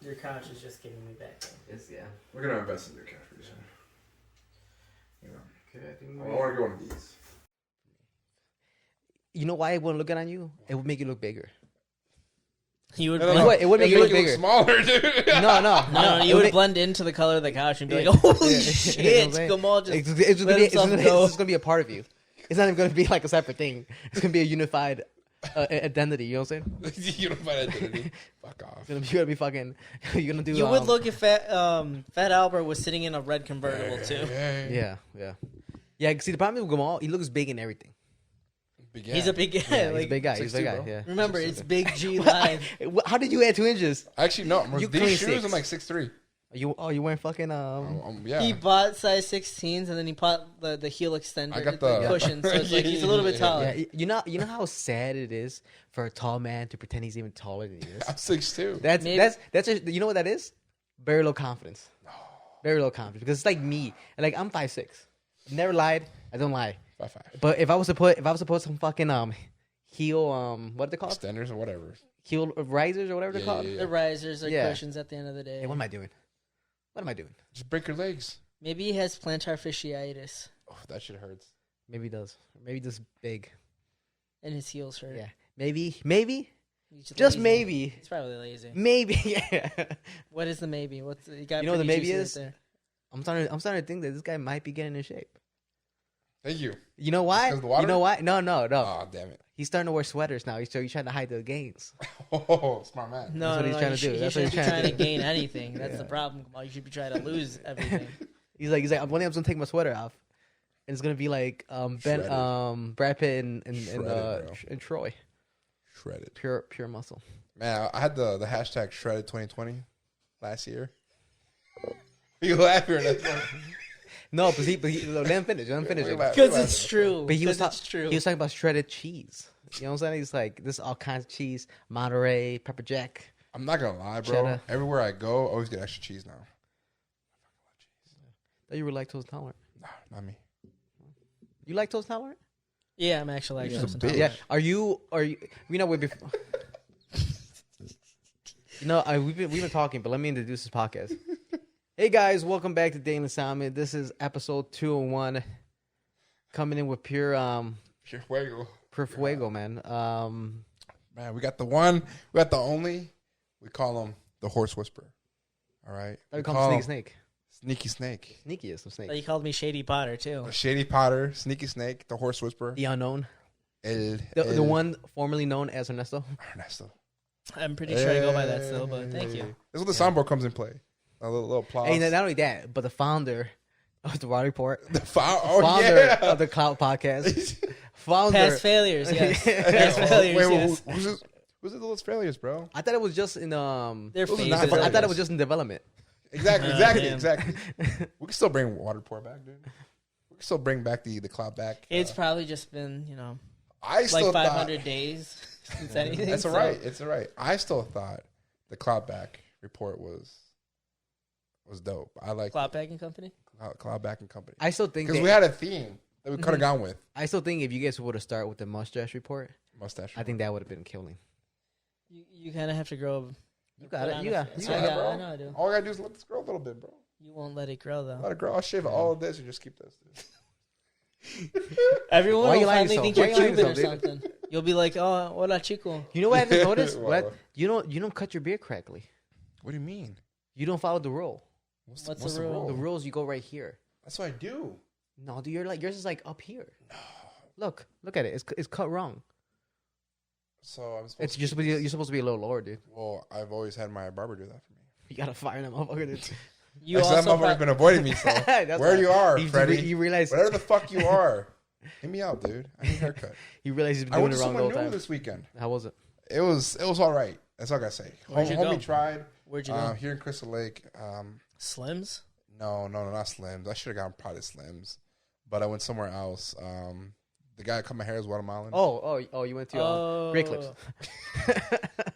Your couch is just getting me back in. It's, yeah. We're going to invest in your couch pretty soon. You know. Okay, I think I want to go one of these. You know why it wouldn't look good on you? It would make you look bigger. You would It would make you look bigger. Smaller, dude. No. You would blend into the color of the couch and be like, "Holy shit, Gamal just it's gonna be a part of you. It's not even gonna be like a separate thing. It's gonna be a unified identity. You know what I'm saying? Unified identity. Fuck off. You're gonna be fucking. You're gonna do. You would look if Fat Albert was sitting in a red convertible too. Yeah. See, the problem with Gamal, he looks big in everything. Big he's a big guy. Yeah, he's a big guy. He's a big guy. Yeah. Remember, it's Big G line. How did you add 2 inches? Actually, no. These shoes, I'm like 6'3". You wearing fucking yeah. He bought size 16s and then he bought the heel extender. I got the cushion, so it's like he's a little bit taller. Yeah, you know how sad it is for a tall man to pretend he's even taller than he is. I'm 6'2". That's you know what that is? Very low confidence. Very low confidence because it's like me. Like I'm 5'6". Never lied. I don't lie. 5'5". But if I was to put some fucking heel what are they called? Extenders or whatever. Heel risers or whatever they're called. The risers are cushions at the end of the day. Hey, what am I doing? Just break your legs. Maybe he has plantar fasciitis. Oh, that shit hurts. Maybe he does. Maybe just big. And his heels hurt. Yeah. Maybe. lazy. Just maybe. He's probably lazy. Maybe. Yeah. What is the maybe? You know what the maybe is? Right, I'm starting to think that this guy might be getting in shape. Thank you. You know why? You know why? No. Oh, damn it. He's starting to wear sweaters now. He's trying to hide the gains. Oh, smart man. No, That's what he's trying to do. That's what he's trying to gain anything. That's the problem. You should be trying to lose everything. He's like, one day I'm gonna take my sweater off, and it's gonna be like Brad Pitt and Troy. Shredded. Pure muscle. Man, I had the hashtag shredded 2020 last year. You laughing at that? No, but let him finish. Because it's true. But he was talking about shredded cheese. You know what I'm saying? He's like, this is all kinds of cheese. Monterey, pepper jack. I'm not going to lie, bro. Cheddar. Everywhere I go, I always get extra cheese now. I thought you were lactose intolerant. No, not me. You lactose intolerant? Yeah, I'm actually lactose intolerant. Yeah. Are you, you know, we've been talking, but let me introduce this podcast. Hey guys, welcome back to Daily Insomnia. This is episode 201, coming in with pure fuego, man. Man, we got the one, we got the only. We call him the horse whisperer. All right, we call him Sneaky Snake. Sneakiest of snakes. You called me Shady Potter too. The Shady Potter, Sneaky Snake, the horse whisperer, the unknown, the one formerly known as Ernesto. I'm pretty sure I go by that still, but thank you. This is when the soundboard comes in play. A little applause. Hey, not only that, but the founder of the Raw Report, founder of the Cloud Podcast, Past failures, yes. Past failures. Wait, who's the Little Failures, bro? I thought it was just in Their phases. I thought it was just in development. Exactly. We can still bring Water Report back, dude. We can still bring back the Cloud back. It's probably just been, I still like 500 days since anything. That's all right. It's all right. I still thought the Cloud back report was dope. I like Cloudback and Company. Cloudback and Company. I still think because we had a theme that we could have gone with. I still think if you guys would have started with the mustache report, I think that would have been killing. You kind of have to grow. You got it. You got it, bro. I know I do. All I gotta do is let this grow a little bit, bro. You won't let it grow though. Let it grow. I'll shave all of this and just keep this. Everyone will finally think you're Cuban or something. You'll be like, "Oh, hola chico." You know what I haven't noticed? You don't cut your beard correctly. What do you mean? You don't follow the rule. What's the rule? The rules, you go right here. That's what I do. No, dude, yours is like up here. No. Look at it. It's cut wrong. So I'm supposed you're supposed to be a little lower, dude. Well, I've always had my barber do that for me. You gotta fire that motherfucker, dude. That motherfucker's been avoiding me, so where you are, Freddie. You realize whatever the fuck you are, hit me out, dude. I need a haircut. He realized he's been doing it wrong the whole time. This weekend. How was it? It was all right. That's all I gotta say. Homie tried. Where'd you go? Here in Crystal Lake. Slims? No, not Slims. I should have gotten probably Slims, but I went somewhere else. The guy that cut my hair is Guatemalan. Oh! You went to Great Clips.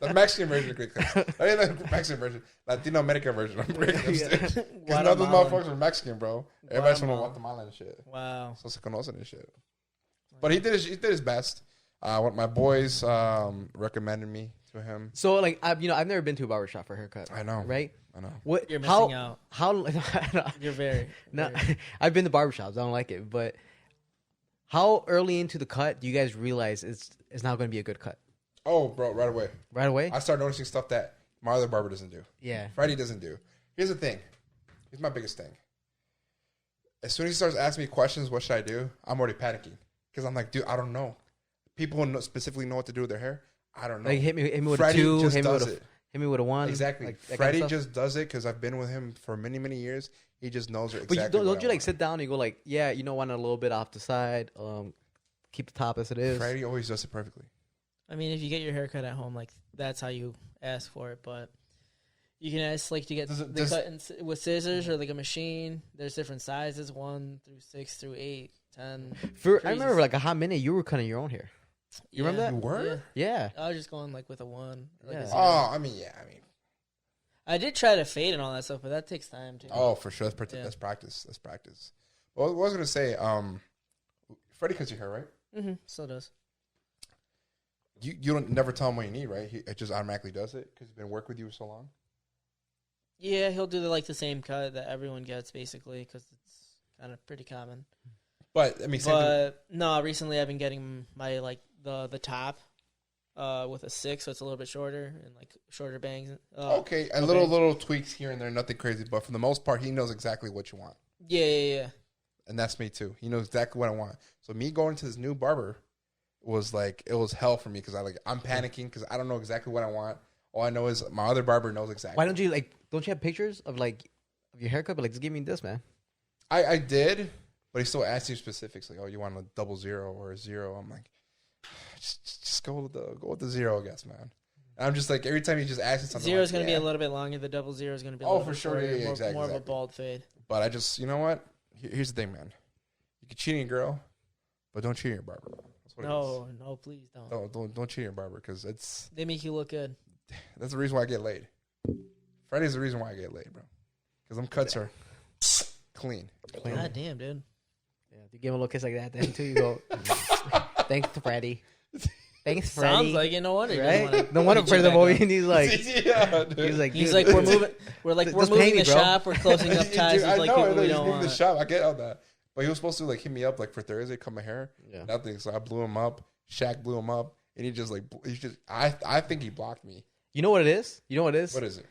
The Mexican version of Great Clips. I mean, the Mexican version, Latino American version of Great Clips. Because none of those motherfuckers were Mexican, bro. Everybody's from Guatemala and shit. Wow. So se conocen and shit. But he did his best. My boys recommended me to him. So like I've never been to a barbershop for a haircut. I know, right? I know. What You're missing out. How You're very. I've been to barbershops. I don't like it, but how early into the cut do you guys realize it's not going to be a good cut? Oh, bro, right away. Right away? I start noticing stuff that my other barber doesn't do. Yeah. Freddie doesn't do. Here's the thing. Here's my biggest thing. As soon as he starts asking me questions, what should I do? I'm already panicking because I'm like, dude, I don't know. People specifically know what to do with their hair. I don't know. Like hit me with Freddie a 2, just hit me with a 1. Exactly. Like, that Freddie kind of stuff. just does it because I've been with him for many, many years. He just knows exactly. But don't you like sit down and you go like, yeah, want a little bit off the side, keep the top as it is. Freddie always does it perfectly. I mean, if you get your hair cut at home, like that's how you ask for it. But you can ask like to get the cut with scissors or like a machine. There's different sizes, 1 through 6 through 8, 10. I remember like a hot minute you were cutting your own hair. You remember that? You were? Yeah. I was just going like with a 1. Like Yeah. a 0. Oh, I mean, yeah. I mean, I did try to fade and all that stuff, but that takes time too. oh, for sure. That's practice. That's practice. Well, what I was gonna say, Freddie cuts your hair, right? Mm-hmm. Still does. You don't never tell him what you need, right? It just automatically does it because he's been working with you for so long. Yeah, he'll do the same cut that everyone gets basically because it's kind of pretty common. But I mean, no, recently I've been getting my the top with a 6, so it's a little bit shorter and like shorter bangs. Okay, a little tweaks here and there, nothing crazy, but for the most part, he knows exactly what you want. Yeah. And that's me too. He knows exactly what I want. So me going to this new barber was like it was hell for me because I'm panicking because I don't know exactly what I want. All I know is my other barber knows exactly. Why don't you have pictures of your haircut? But just give me this, man. I did, but he still asked you specifics like, oh, you want a 00 or a 0? I'm like, just go with the 0, I guess, man. And I'm just like every time he just asks me something. 0 is going to be a little bit longer. The 00 is going to be a little for bit sure, shorter, yeah, exactly, more of a bald fade. But I just, you know what? Here's the thing, man. You can cheat on your girl, but don't cheat on your barber. That's what it is. No, please don't. Don't cheat on your barber because they make you look good. That's the reason why I get laid. Friday's the reason why I get laid, bro. Because them cuts are clean. God damn, dude. Yeah, if you give him a little kiss like that, then too, you go, thanks, Freddie. Thanks, Freddie. Sounds like it. No wonder. Right? No wonder Freddie the movie. And he's like, he's like, we're moving. We're moving the shop. We're closing up ties with like people we don't want. The shop. I get all that. But he was supposed to hit me up for Thursday, cut my hair. Yeah. Nothing. So I blew him up. Shaq blew him up, and I think he blocked me. You know what it is? What is it?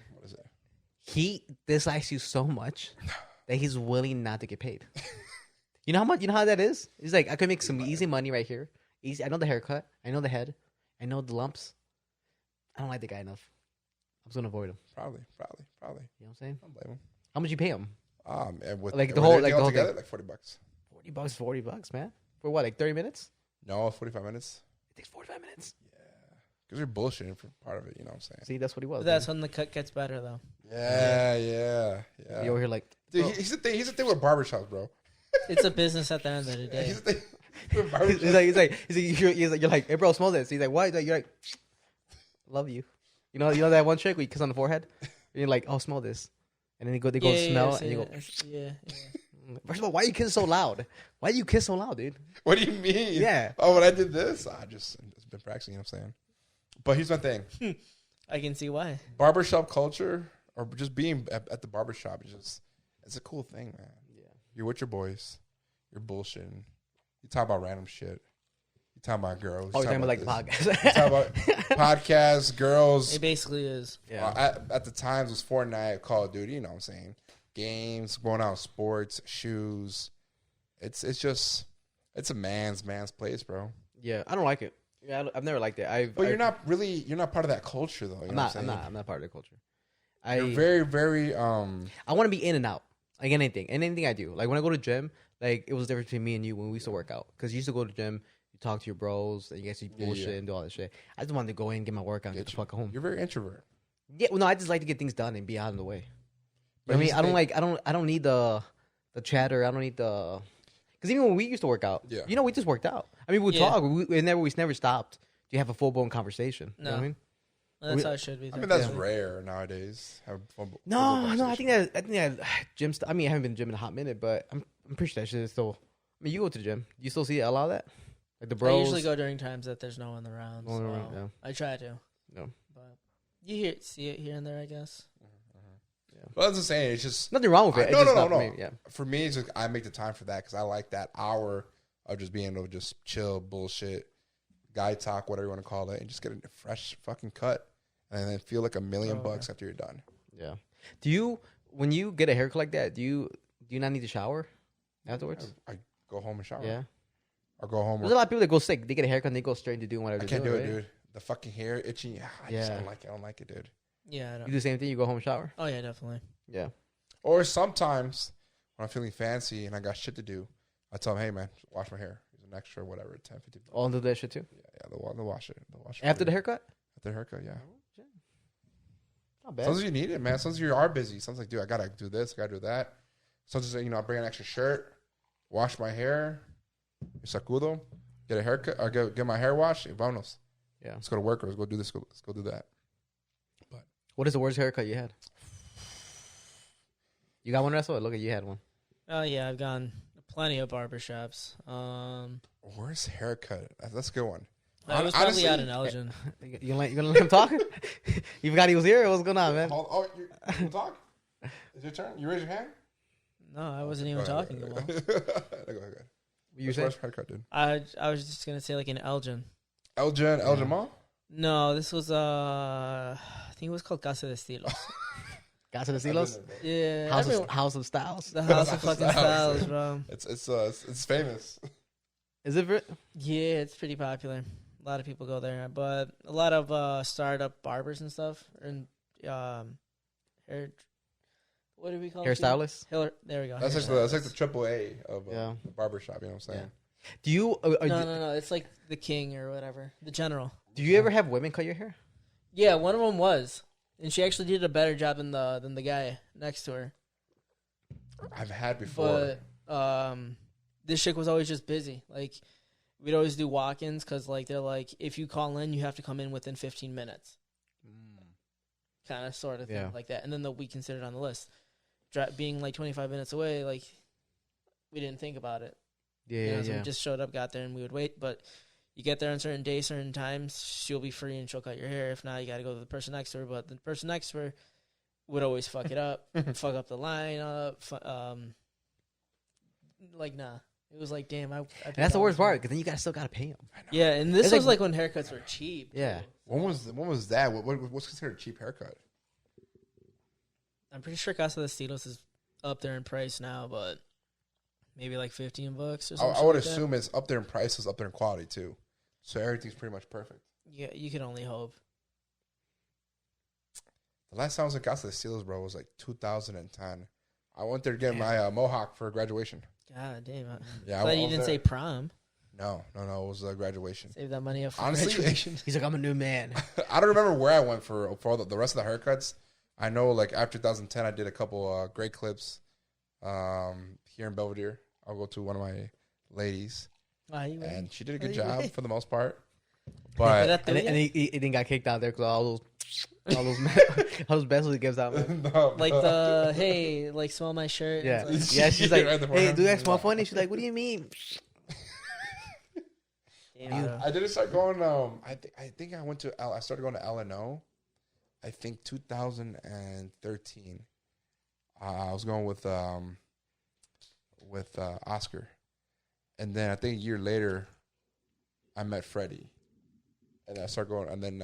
He dislikes you so much that he's willing not to get paid. You know how much? You know how that is? He's like, I could make some easy money right here. Easy. I know the haircut. I know the head. I know the lumps. I don't like the guy enough. I'm just gonna avoid him. Probably. You know what I'm saying? I don't blame him. How much you pay him? With the whole together, thing. $40. $40, man. For what? 30 minutes? No, 45 minutes. It takes 45 minutes. Because you're bullshitting for part of it, you know what I'm saying? See, that's what he was. That's when the cut gets better, though. Yeah. You over here like... Dude, he's the thing with barbershops, bro. It's a a at the end of the day. He's the thing with barbershops. He's like, you're like, hey, bro, smell this. He's like, what? You're like, love you. You know that one trick where you kiss on the forehead? And you're like, oh, smell this. And then they go smell, and you go... Yeah. First of all, why you kiss so loud? Why do you kiss so loud, dude? What do you mean? Yeah. Oh, when I did this, it's been practicing, you know what I'm saying? But here's my thing. I can see why. Barbershop culture, or just being at the barbershop, it's a cool thing, man. Yeah. You're with your boys. You're bullshitting. You talk about random shit. You talk about girls. Oh, you're talking about the podcast. You talk about podcasts, girls. It basically is. Yeah. At the times, it was Fortnite, Call of Duty, you know what I'm saying? Games, going out, sports, shoes. It's a man's place, bro. Yeah, I don't like it. Yeah, I've never liked it. But you're not part of that culture, though. You know what I'm saying? I'm not part of the culture. You're very, very. I want to be in and out, like anything I do. Like when I go to gym, like it was different between me and you when we used to work out. Because you used to go to gym, you talk to your bros, and you guys do bullshit and do all that shit. I just wanted to go in, get my workout, and get the fuck home. You're very introvert. Yeah, well, no, I just like to get things done and be out of the way. I mean, I don't need the chatter. I don't need the. Because even when we used to work out, we just worked out. I mean, we would talk. We never stopped. Do you have a full blown conversation? No. You know what I mean? Well, that's how it should be. I mean, that's rare nowadays. No. I think that gym. I mean, I haven't been to the gym in a hot minute, but I'm pretty sure that shit is still. I mean, you go to the gym. Do you still see a lot of that? Like the bros. I usually go during times that there's no one around. So I try to. No. You see it here and there, I guess. Well, that's the saying. It's just nothing wrong with it. No. Me, yeah. For me, it's just I make the time for that because I like that hour of just being able to just chill, bullshit, guy talk, whatever you want to call it, and just get a fresh fucking cut, and then feel like $1 million bucks after you're done. Yeah. Do you, when you get a haircut like that, do you not need to shower afterwards? I go home and shower. Yeah. Or go home. There's a lot of people that go sick. They get a haircut and they go straight into doing whatever. I can't do it, dude. The fucking hair itching. I just don't like it. I don't like it, dude. Yeah, I don't. You do the same thing. You go home and shower. Oh yeah, definitely. Yeah. Or sometimes when I'm feeling fancy and I got shit to do, I tell them, hey man, wash my hair. It's an extra whatever, 10, 15. All do that shit too. Yeah. They'll wash it. After the haircut. After the haircut, yeah. Not bad. Sometimes you need it, man. Sometimes you are busy. Sometimes like, dude, I gotta do this. I gotta do that. Sometimes I bring an extra shirt, wash my hair, sacudo, get a haircut, or get my hair washed. Vámonos. Yeah. Let's go to work or let's go do this. Let's go do that. But what is the worst haircut you had? You got one, Russell? Look at you had one. Oh yeah, I've gone plenty of barbershops. Worst haircut. That's a good one. I was probably out in Elgin. You gonna let him talk? You forgot he was here? What's going on, man? Oh, you can talk? It's your turn. You raise your hand? No, I wasn't even talking. Go ahead. You saying? Worst haircut, dude? I was just gonna say like in Elgin. Elgin Mall? No, this was I think it was called Casa de Estilos. Casa de Estilos? Yeah, House of Styles. The House of fucking Styles, bro. It's famous. Is it? Yeah, it's pretty popular. A lot of people go there, but a lot of startup barbers and stuff, and hair. What do we call hairstylists? There we go. That's like the AAA of the barbershop. You know what I'm saying? Yeah. Do you? No. It's like the king or whatever, the general. Do you ever have women cut your hair? Yeah, one of them was, and she actually did a better job than the guy next to her. I've had before, but this chick was always just busy. Like we'd always do walk-ins because like they're like, if you call in, you have to come in within 15 minutes, kind of sort of thing like that, and then we considered on the list. Being like 25 minutes away, like we didn't think about it. Yeah, so we just showed up, got there, and we would wait. But you get there on certain days, certain times, she'll be free and she'll cut your hair. If not, you got to go to the person next to her. But the person next to her would always fuck it up, fuck up the lineup. Like, nah. It was like, damn. And that's the worst part, because then you still got to pay them. Yeah, and this was like when haircuts were cheap. Yeah. When was that? What's considered a cheap haircut? I'm pretty sure Casa de Estilos is up there in price now, but maybe like $15 or something. I would assume it's up there in price, it's up there in quality too. So everything's pretty much perfect. Yeah, you can only hope. The last time I was at Casa de Estilos, bro, was like 2010. I went there to get my mohawk for graduation. God damn. Yeah, I you didn't say prom. No. It was graduation. Save that money up for Honestly, graduation. He's like, I'm a new man. I don't remember where I went for the rest of the haircuts. I know, like, after 2010, I did a couple great clips here in Belvedere. I'll go to one of my ladies, and she did a good job for the most part. But and he didn't got kicked out there because all those bezels he gives out, man. Like smell my shirt. Yeah, like, yeah. She's like, hey, do that smell funny? She's like, what do you mean? I didn't start going. I think I went to I started going to LNO. I think 2013. I was going with Oscar, and then I think a year later, I met Freddie, and I started going, and then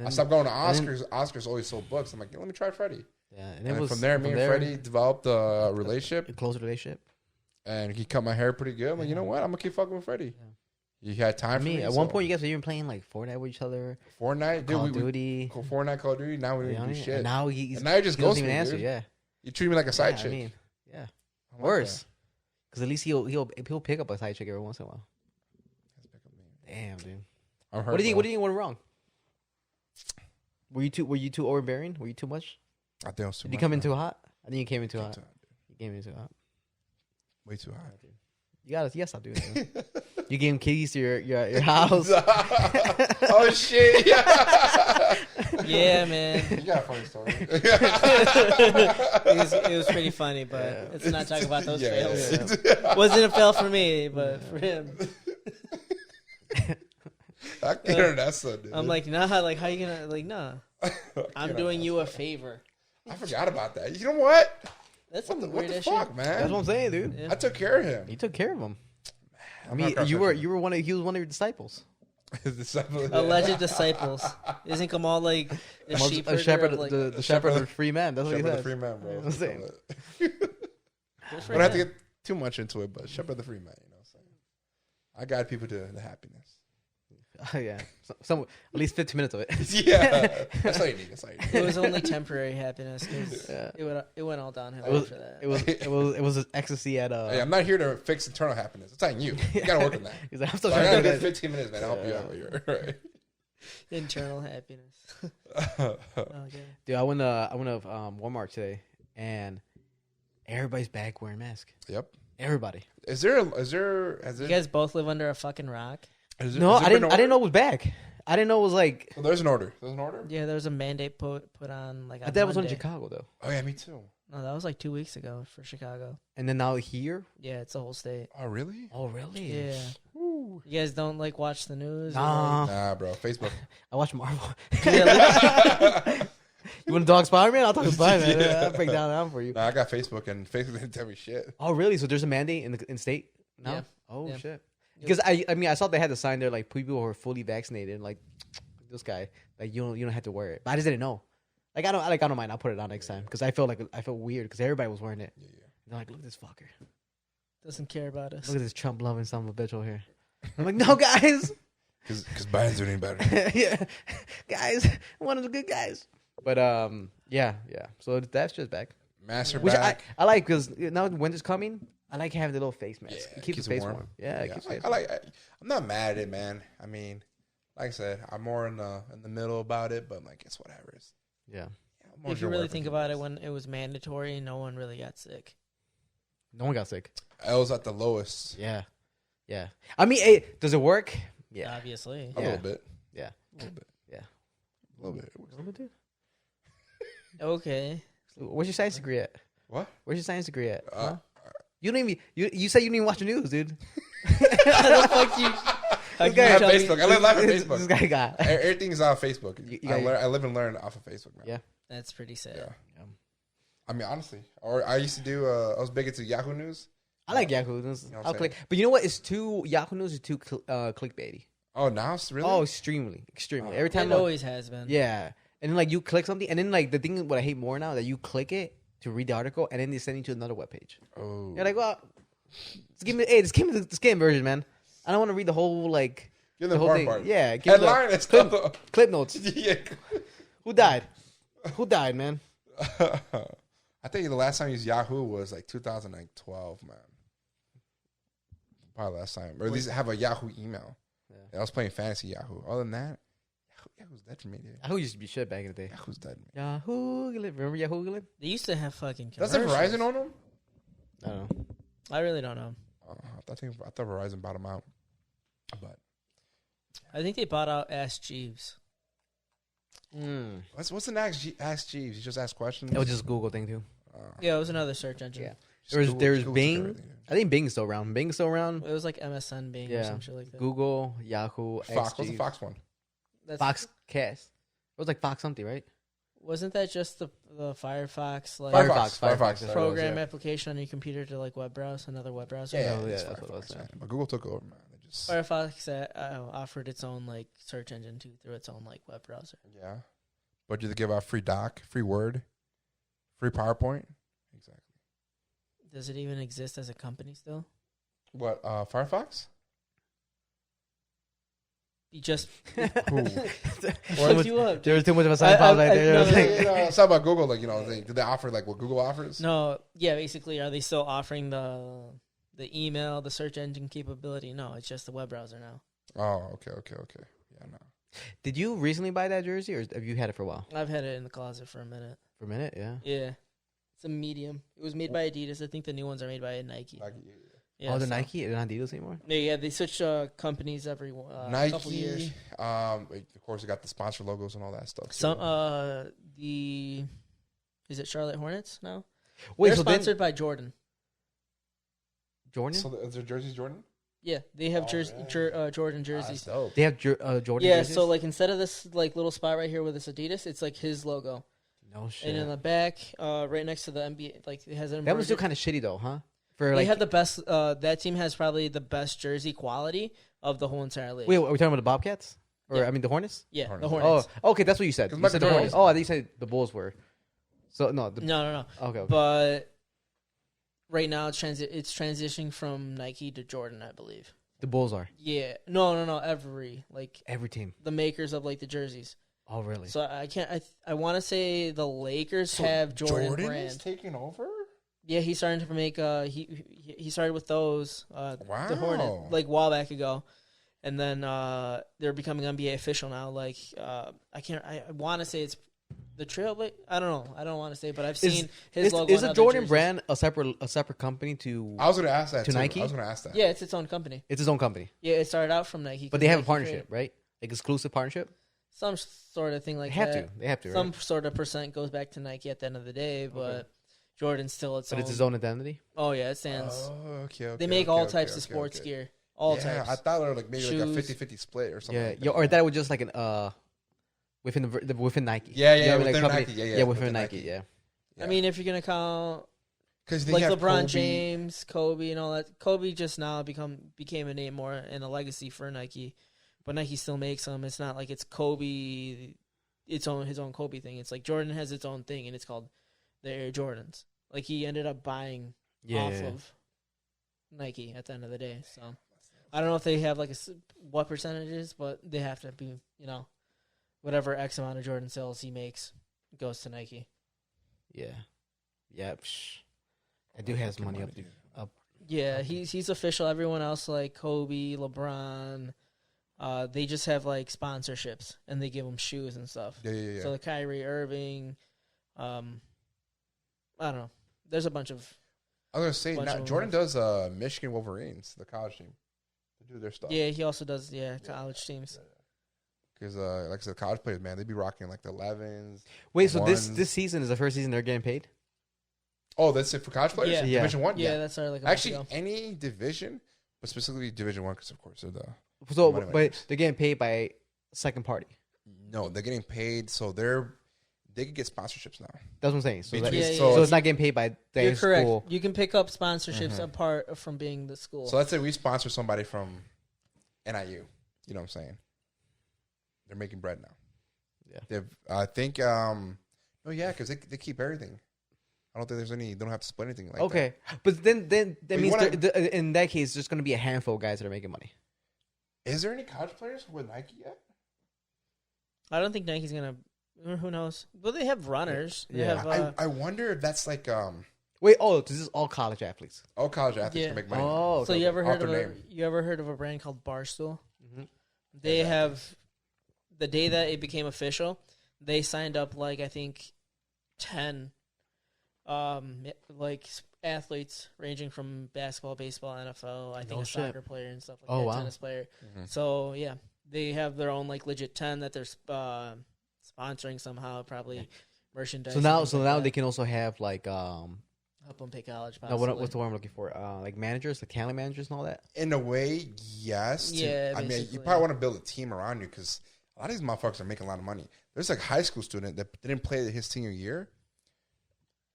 I stopped going to Oscar's. Oscar's always sold books. I'm like, let me try Freddie. Yeah, and from there, me and Freddie developed a relationship, a close relationship, and he cut my hair pretty good. I'm like, you know what? I'm gonna keep fucking with Freddie. Yeah. You had time for me. At one point, you guys were even playing like Fortnite with each other. Fortnite, Call of Duty. Fortnite, Call of Duty. Now we don't do shit. And now he just goes to me, answer. Dude. Yeah, you treat me like a side chick. Yeah, worse. Because at least he'll pick up a side chick every once in a while. Damn, dude. What do you think went wrong? Were you too overbearing? Were you too much? I think I was too much. Did you come in too hot? I think you came in too hot. You came in too hot. Way too hot, dude. You gotta stop doing that. You gave him keys to your house. Oh shit! Yeah, man. You got a funny story. It was pretty funny, but let's not talk about those fails. Yeah. Wasn't a fail for me, but for him. I think Ernesto, dude. I'm like, nah. Like, how you gonna nah? I'm doing you a favor. I forgot about that. You know what? That's What some the weird fuck, shit. man? That's what I'm saying, dude. Yeah. I took care of him. You took care of him. I I'm mean, not you were cross-sectional. one of he was one of your disciples. His disciple. Alleged disciples. Isn't Kamal like the sheep A shepherd, of, like, the shepherd of the free man. That's what he Shepherd says. the free man, bro. I'm saying. Good I for don't have to him. get too much into it, but shepherd the free man. You know what I'm saying? I guide people to the happiness. Oh, yeah, some at least 15 minutes of it. Yeah, that's all you need. That's all you It need. was only temporary happiness. 'Cause Yeah. it went all downhill It was- after that. It was ecstasy at Hey, I'm not here to fix internal happiness. I'm telling you. You gotta work on that. He's like, I'm still So I trying gotta to get do 15 minutes, man. I'll help you out. You're right. Internal happiness. Oh, Okay. Dude, I went to Walmart today, and everybody's back wearing masks. Yep. Everybody. Is there? You guys both live under a fucking rock. No, I didn't know it was back. I didn't know it was like. Well, there's an order. There's an order. Yeah, there was a mandate put on like. I On thought it was on Monday. Chicago though, Oh yeah, me too. No, that was like 2 weeks ago for Chicago. and then now here. Yeah, it's the whole state. Oh really? Oh really? Yeah. Ooh. You guys don't like watch the news? or, Nah, Nah, bro. Facebook. I watch Marvel. like- Yeah, You want to talk Spider-Man? I'll talk Spider-Man. Yeah. I'll break down for you. Nah, I got Facebook, and Facebook didn't tell me shit. Oh really? So there's a mandate in state now? Yeah. Oh Yeah. shit. Because I mean I saw they had to sign there like people who are fully vaccinated. Like this guy, like you don't have to wear it. But I just didn't know. Like I don't mind. I'll put it on next time because I felt weird because everybody was wearing it. Yeah, yeah. They're like, look at this fucker. doesn't care about us. Look at this Trump loving son of a bitch over here. I'm like, no guys. Because Biden's doing better. Yeah, guys, one of the good guys. But yeah. So that's just back, Master which back. I like because now winter's coming. I like having the little face mask. Yeah, It keeps the face warm. Yeah, it keeps the face I'm not mad at it, man. I mean, like I said, I'm more in the middle about it, but like it's whatever. It's, Yeah. I'm more If you sure really whatever think it about is. it, when it was mandatory, no one really got sick. No one got sick. I was at the lowest Yeah. I mean, hey, does it work? Yeah. Obviously. a Yeah. little bit. Yeah. A little bit. Yeah. A little bit. It works. Okay. Where's your science degree at? What? Where's your science degree at? Uh, You don't even. You said you didn't even watch the news, dude. How the fuck you? How This can guy- you I have tell me- Facebook. I live live on This Facebook. guy got. Everything's on Facebook. You I live and learn off of Facebook, man. Yeah. That's pretty sad. Yeah. I mean, honestly, or I used to do. I was big into Yahoo News. I like Yahoo News. You know what I'll I'm click. But you know what? It's too Yahoo News is too clickbaity. Oh, now it's really. Oh, extremely. Every time. It always has been. Yeah, and then like you click something, and then like the thing what I hate more now that you click it to read the article, and then they send you to another webpage. Oh. You're like, well, just give me the skin version, man. I don't want to read the whole like Give the the whole part thing. part. Yeah, give me the Headline and stuff. clip notes. Yeah. Who died? Who died, man? I think the last time I used Yahoo was like 2012, man. Probably last time, or at least have a Yahoo email. Yeah. I was playing fantasy Yahoo. Other than that, Yahoo's dead for me, dude. Yahoo used to be shit back in the day. Yahoo's dead. Man. Yahoo, remember Yahoo? They used to have fucking. Does it commercials. Verizon on them? I don't know. I really don't know. I thought Verizon bought them out, but I think they bought out Ask Jeeves. what's the next Ask Jeeves? You just ask questions. It was just a Google thing too. Yeah, it was another search engine. Yeah. Just There's Google Bing. took everything, dude. I think Bing's still around. Bing's still around. It was like MSN Bing or Yeah. some shit like that. Google, Yahoo, Fox. What's the XG, Fox one? That's, Foxcast. It was like Fox something, right? Wasn't that just the Firefox like Firefox, Firefox. that's That program was, yeah. application on your computer to like web browse another web browser? Yeah, Oh, yeah, it's that's what I was Firefox, saying. man. But Google took over, man. They just Firefox offered its own like search engine too through its own like web browser. yeah. But do they give out free doc, free Word, free PowerPoint? Exactly. Does it even exist as a company still? What? Firefox? You just Who? looked you up. There was too much of a sign pop right there. no, It was no, like- no, It's not about Google. Like, do they offer like what Google offers? No, yeah, basically, are they still offering the email, the search engine capability? No, it's just the web browser now. Oh, okay. Yeah, no. Did you recently buy that jersey, or have you had it for a while? I've had it in the closet for a minute. For a minute, yeah. Yeah, it's a medium. It was made by Adidas. I think the new ones are made by Nike. Like, Yeah, Oh, the so- Nike, they're not Adidas anymore. Yeah, they switch companies every couple years. Nike. Of course, they got the sponsor logos and all that stuff. Some too. is it Charlotte Hornets now? Wait, They're so then sponsored by Jordan. Jordan? So is their jerseys Jordan? Yeah, they have Jordan That's jerseys. dope. They have Jordan. Yeah, jerseys? so like instead of this like little spot right here with this Adidas, it's like his logo. No shit. And in the back, right next to the NBA, like it has an. That was still kind of shitty though, huh? For They like, have the best. That team has probably the best jersey quality of the whole entire league. wait, are we talking about the Bobcats? Or Yeah. I mean the Hornets? Yeah, Hornets. the Hornets. Oh, okay, that's what you said. You Because said the Michael Hornets. Jordan- Oh, I think you said the Bulls were. So no. No. Okay. But right now it's transitioning from Nike to Jordan, I believe. The Bulls are Yeah. No. Every team. the makers of like the jerseys. Oh, really? So I can't. I want to say the Lakers have Jordan is brand. taking over. Yeah, he's starting to make. He started with those. The Wow. Hornet like a while back ago, and then they're becoming NBA official now. Like I can't. I want to say it's the Trailblazer. I don't know. I don't want to say, but I've seen his logo. Is on the other Jordan jerseys. brand a separate company to? I was going to ask that To too. Nike? I was going to ask that. Yeah, it's its own company. It's his own company, Yeah, it started out from Nike, but they have a Nike partnership, created right? Like exclusive partnership. some sort of thing like They have that. to. They have to. Some Right? sort of percent goes back to Nike at the end of the day, but Jordan's still its But own. it's his own identity. Oh yeah, it stands. Oh, okay. They make all types of sports gear. All yeah, types. I thought they were like maybe like a Shoes. 50-50 split or something. Yeah, like yeah, or that was just like an within within Nike. Yeah, You know, like within company- Nike. Yeah, within within Nike. Nike. Yeah. Yeah. I mean, if you're gonna count Because like LeBron James, Kobe, and all that, Kobe just now became a name more and a legacy for Nike, but Nike still makes them. It's not like it's Kobe, his own Kobe thing. It's like Jordan has its own thing, and it's called the Air Jordans. Like he ended up buying off of Nike at the end of the day. So I don't know if they have like what percentages, but they have to be, whatever X amount of Jordan sales he makes goes to Nike. Yeah. Yeah. I do has money up. Yeah, he's official. Everyone else like Kobe, LeBron, they just have like sponsorships and they give them shoes and stuff. Yeah. So the Kyrie Irving, I don't know. There's a bunch of. I was gonna say Bunch of Jordan does Michigan Wolverines, the college team, to do their stuff. Yeah, he also does college teams. Because like I said, college players, man, they be rocking like the 11s. Wait, so ones. this season is the first season they're getting paid? Oh, that's it for college players. Yeah. Division 1. Yeah, that started like a month Actually, ago. any division, but specifically Division 1, because of course they're the. So, money but makers. they're getting paid by second party. No, they're getting paid, so they could get sponsorships now. That's what I'm saying. So, Between- Yeah, so yeah. it's not getting paid by the You're correct. school. You can pick up sponsorships apart from being the school. So let's say we sponsor somebody from NIU. You know what I'm saying? They're making bread now. Yeah. They've, I think, because they keep everything. I don't think there's any, they don't have to split anything like that. Okay, but then that But you means wanna- in that case, there's going to be a handful of guys that are making money. Is there any college players with Nike yet? I don't think Nike's gonna. Who knows? But they have runners. They Yeah. have, I wonder if that's like Wait, this is all college athletes. all college athletes Yeah. can make money. Oh, so okay, you ever Off heard of their a name. brand called Barstool? Mhm. They Yeah. have the day that it became official. They signed up like I think 10, like athletes ranging from basketball, baseball, NFL. I think No a shit. soccer player and stuff like Oh, that. wow. Tennis player. Mhm. So yeah, they have their own like legit 10 that they're sponsoring somehow, probably merchandise. So now they can also have like help them pay college. no, Possibly. what's the word I'm looking for? Like managers, like talent managers, and all that. In a way, yes. Yeah, I mean, you basically. probably want to build a team around you because a lot of these motherfuckers are making a lot of money. There's like a high school student that didn't play his senior year,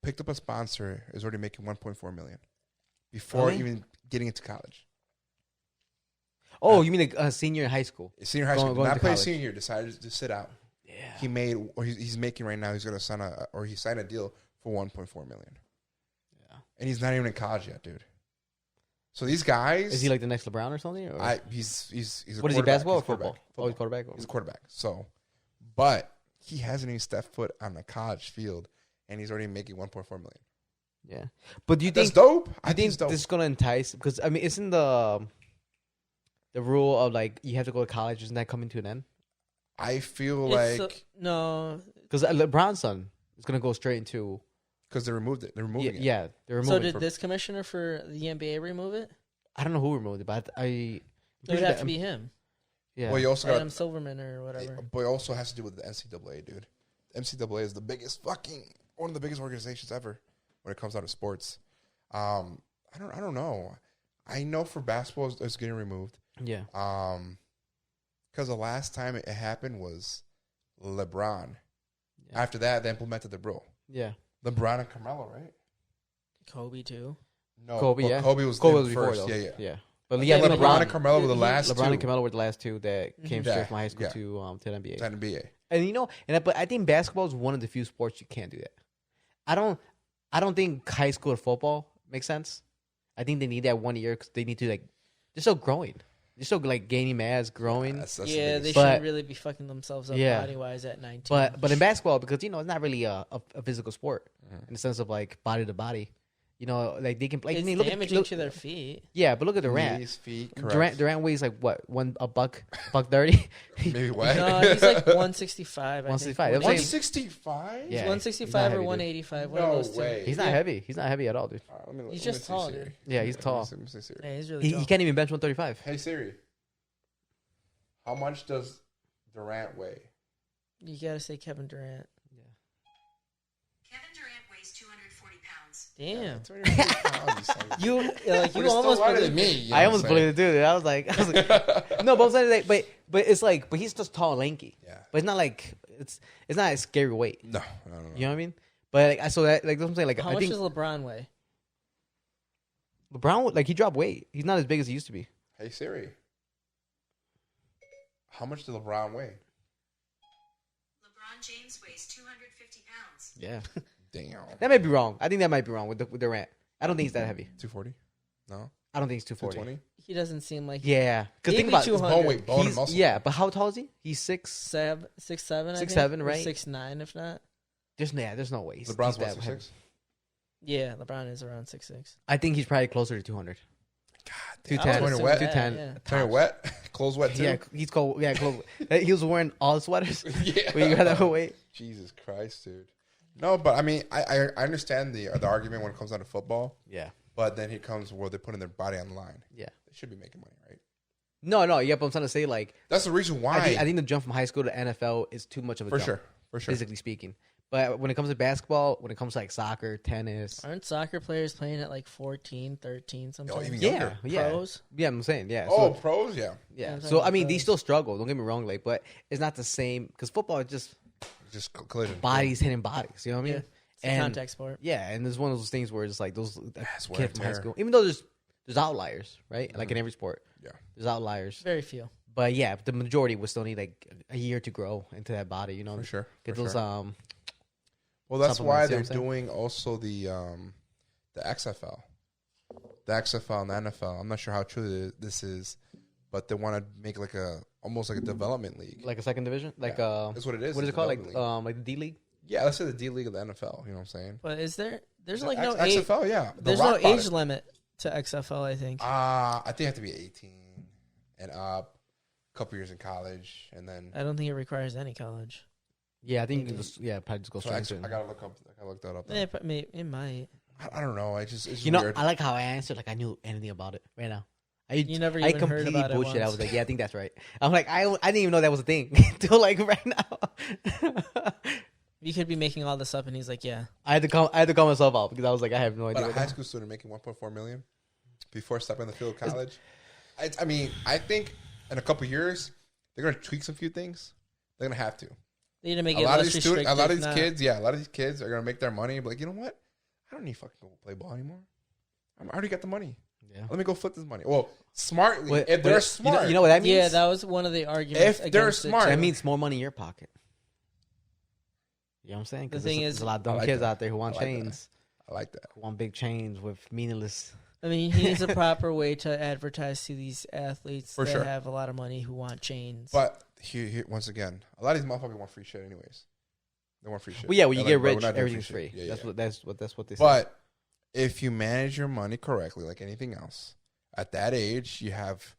picked up a sponsor, is already making $1.4 million before Really? even getting into college. Oh, you mean a senior in high school? Senior high school, Going not to play college. senior year, decided to sit out. Yeah. He made, or he's making right now. He's gonna sign he signed a deal for $1.4 million. Yeah. And he's not even in college yet, dude. So these guys, Is he like the next LeBron or something? Or? he's a What is he, quarterback. basketball or He's a football? quarterback. Oh, he's quarterback. He's a quarterback. So, but he hasn't even stepped foot on the college field, and he's already making $1.4 million. Yeah. But do you That's think dope. I think it's dope. this is gonna entice? Because I mean, isn't the rule of like you have to go to college, isn't that coming to an end? I feel It's, like no. Because LeBron's son is gonna go straight into because they removed it. They're removing it. yeah, they're So removing. did this commissioner for the NBA remove it? I don't know who removed it, but It would have to be him, yeah. Well, you also Adam got. Silverman or whatever. But it also has to do with the NCAA, dude. The NCAA is the biggest one of the biggest organizations ever when it comes out of sports. I don't know. I know for basketball it's getting removed. Yeah. Because the last time it happened was LeBron. Yeah. After that, they implemented the rule. Yeah. LeBron and Carmelo, right? Kobe too. No, Kobe, yeah. Kobe was Kobe was first. before, though. Yeah. Yeah. But Yeah, I think LeBron and Carmelo were the last LeBron two. and Carmelo were the last two that came Yeah, straight from high school yeah. to the NBA. To NBA. And you know, but I think basketball is one of the few sports you can't do that. I don't think high school football makes sense. I think they need that 1 year because they need to they're still growing. They're still gaining mass, growing. That's Yeah, they the shouldn't really be fucking themselves up body wise at 19. But in basketball, because it's not really a physical sport in the sense of body to body. They can play. It's damaging to their feet. Yeah, but look at Durant. knees, feet, correct. Durant weighs what? a buck 30. Maybe what? No, he's like 165. 165. 165? He's Yeah, 165 or he's not 185. One No of those two. way. He's not heavy. He's not heavy at all, dude. He's just tall, dude. Yeah, he's tall. Let me see Siri. Yeah, he's really tall. He can't even bench 135. Hey Siri, how much does Durant weigh? You gotta say Kevin Durant. Kevin Durant weighs 240 pounds. Damn. 240 pounds, You But you it's almost still lighter believe than me. You know I what almost I'm saying? believed it, dude. I was like no, but I'm saying but it's but he's just tall and lanky. Yeah. But it's not it's not a scary weight. No. You know what I mean? But so that that's what I'm saying. how I much think does LeBron weigh? LeBron he dropped weight. He's not as big as he used to be. Hey Siri, how much does LeBron weigh? LeBron James weighs 250 pounds. Yeah. Damn. That might be wrong. I think that might be wrong with Durant. I don't think he's that heavy. 240? No. I don't think he's 240. 220? He doesn't seem like Yeah, because think Maybe about it. 200. Bone weight, bone and He's, muscle. yeah, but how tall is he? He's 6'7". 6'7", 6'7", right? 6'9", if not. There's no way. LeBron's he's that heavy. 166? Yeah, LeBron is around 6'6". I think he's probably closer to 200. God, I 210. would Turn it assume wet? that, 210. yeah. Turn it wet? Clothes wet too? Yeah, he's cold. Yeah, close. He was wearing all sweaters. Yeah. When you got that weight. Jesus Christ, dude. No, but I mean, I understand the argument when it comes down to football. Yeah. But then here comes where they're putting their body on the line. Yeah. They should be making money, right? No. Yeah, but I'm trying to say That's the reason why. I think the jump from high school to NFL is too much of a For jump. sure. For sure. Physically speaking. But when it comes to basketball, when it comes to soccer, tennis. Aren't soccer players playing at 14, 13 sometimes? even Yeah. younger. Yeah. Pros? Yeah, I'm saying. Yeah. Oh, So, pros? Yeah. yeah. I'm So, talking I mean, about they pros. still struggle. Don't get me wrong. But it's not the same. Because football is just Just collision. bodies hitting bodies. You know what I mean? Yeah. It's a contact sport. Yeah, and there's one of those things where it's like those it's wear kids and from high tear. school. Even though there's outliers, right? Like in every sport, Yeah. there's outliers. Very few. But yeah, the majority would still need a year to grow into that body. You know, For sure. Get For those sure. Well, that's supplements, why you know they're what I'm saying? doing also the XFL. The XFL and the NFL. I'm not sure how true this is, but they want to make almost like a development league. like a second division, like That's what it is. what is It's it called? development Like the D League. Yeah, let's say the D League of the NFL. You know what I'm saying? But is there's The like no age, XFL, yeah. The there's Rock no bought age it. limit to XFL, I think. I think you have to be 18 and up, a couple years in college, and then. I don't think it requires any college. Yeah, I think you can just probably just go So straight into I it. gotta look that up. It might. I don't know. It's You know, weird. I like how I answered like I knew anything about it right now. You never I even heard completely about it bullshit. I once. was like, yeah, I think that's right. I'm like, I didn't even know that was a thing until like right now. You could be making all this up, and he's like, "Yeah." I had to call myself out because I was like, I have no idea. But a what high the- school student making 1.4 million before stepping in the field of college. I mean, I think in a couple years they're gonna tweak some few things. They're gonna have to. They need to make A it lot of less these students, a lot of these restrictive, kids, a lot of these kids are gonna make their money. But like, you know what? I don't need to fucking go play ball anymore. I already got the money. Yeah. Let me go flip this money. Well, smartly, But- if but they're smart. you know what that means? Yeah, that was one of the arguments. If they're against it, smart. too. That means more money in your pocket. You know what I'm saying? The Because thing there's is- a lot of dumb I like kids that. out there who want I like that. chains, I like that. who want big chains with meaningless. I mean, he needs a proper way to advertise to these athletes For that sure. have a lot of money who want chains. But here, once again, a lot of these motherfuckers want free shit anyways. They want free shit. Well, yeah, when you They're get like, bro, rich, we're not doing everything's free free. shit. Yeah, That's yeah. what they say. But if you manage your money correctly, like anything else, at that age, you have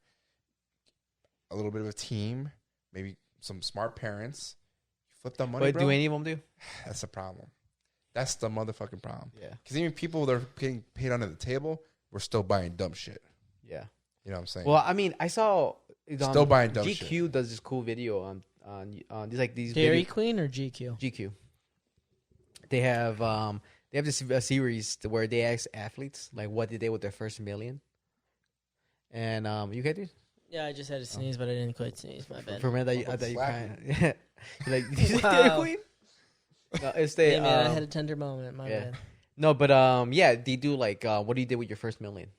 a little bit of a team, maybe some smart parents. You flip that money, But bro. do any of them do? That's the problem. That's the motherfucking problem. Yeah, Because even people that are getting paid under the table, we're still buying dumb shit. yeah. You know what I'm saying? Well, I mean, I saw Still buying dumb GQ does this cool video on these Dairy video- Queen or GQ? GQ. They have this a series where they ask athletes like what did they with their first million, And you okay, dude? Yeah, I just had to sneeze, but I didn't quite sneeze. My bad. For a minute, I thought you crying. Yeah. You're like, you Wow. queen? No, it's the Hey, man, I had a tender moment. My yeah. bad. No, but yeah, they do like what do you do with your first million,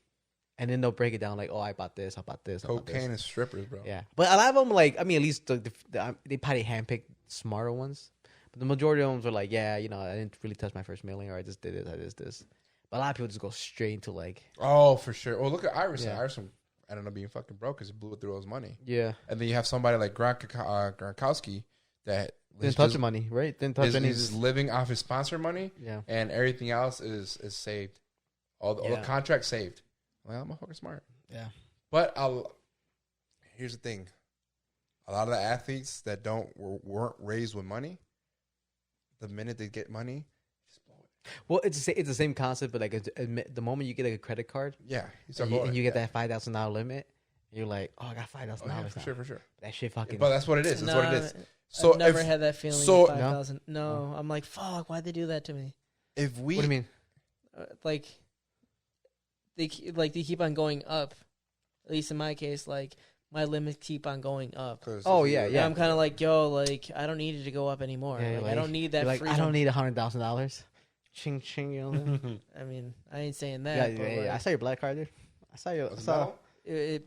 and then they'll break it down like, oh, I bought this, I bought this, I bought this. Cocaine and strippers, bro. Yeah, but a lot of them like, I mean, at least they probably handpick smarter ones, but the majority of them are like, yeah, you know, I didn't really touch my first million, or I just did this, I did this. But a lot of people just go straight into like, Oh, for sure. Oh, look at Iverson. Yeah. Iverson ended up being fucking broke because he blew through all his money. yeah, And then you have somebody like Gronkowski that didn't touch the money, right? Didn't touch any. is living off his sponsor money, Yeah, and everything else is saved. All the Yeah. contracts saved. Well, I'm fucking smart. yeah, But here's the thing: a lot of the athletes that weren't raised with money, the minute they get money, just blow it. well, it's the same concept, but like the moment you get like a credit card Yeah, and you get that $5,000 limit, you're like, oh, I got $5,000 now. for sure. That shit fucking. But that's what it is. That's No, what it is. So I've never if, had that feeling. so- So 5,000. No, I'm like, fuck. Why'd they do that to me? if we, what do you mean? Like, they keep on going up. At least in my case, like my limits keep on going up. 'cause Oh, if yeah, you- yeah. I'm kind of like, yo, like I don't need it to go up anymore. Yeah, like, I don't need that. Like, freedom. I don't need $100,000. Ching ching, you know. I mean, I ain't saying Yeah, that. yeah, but yeah. I like, saw your black card, dude. I saw your. I What's saw. it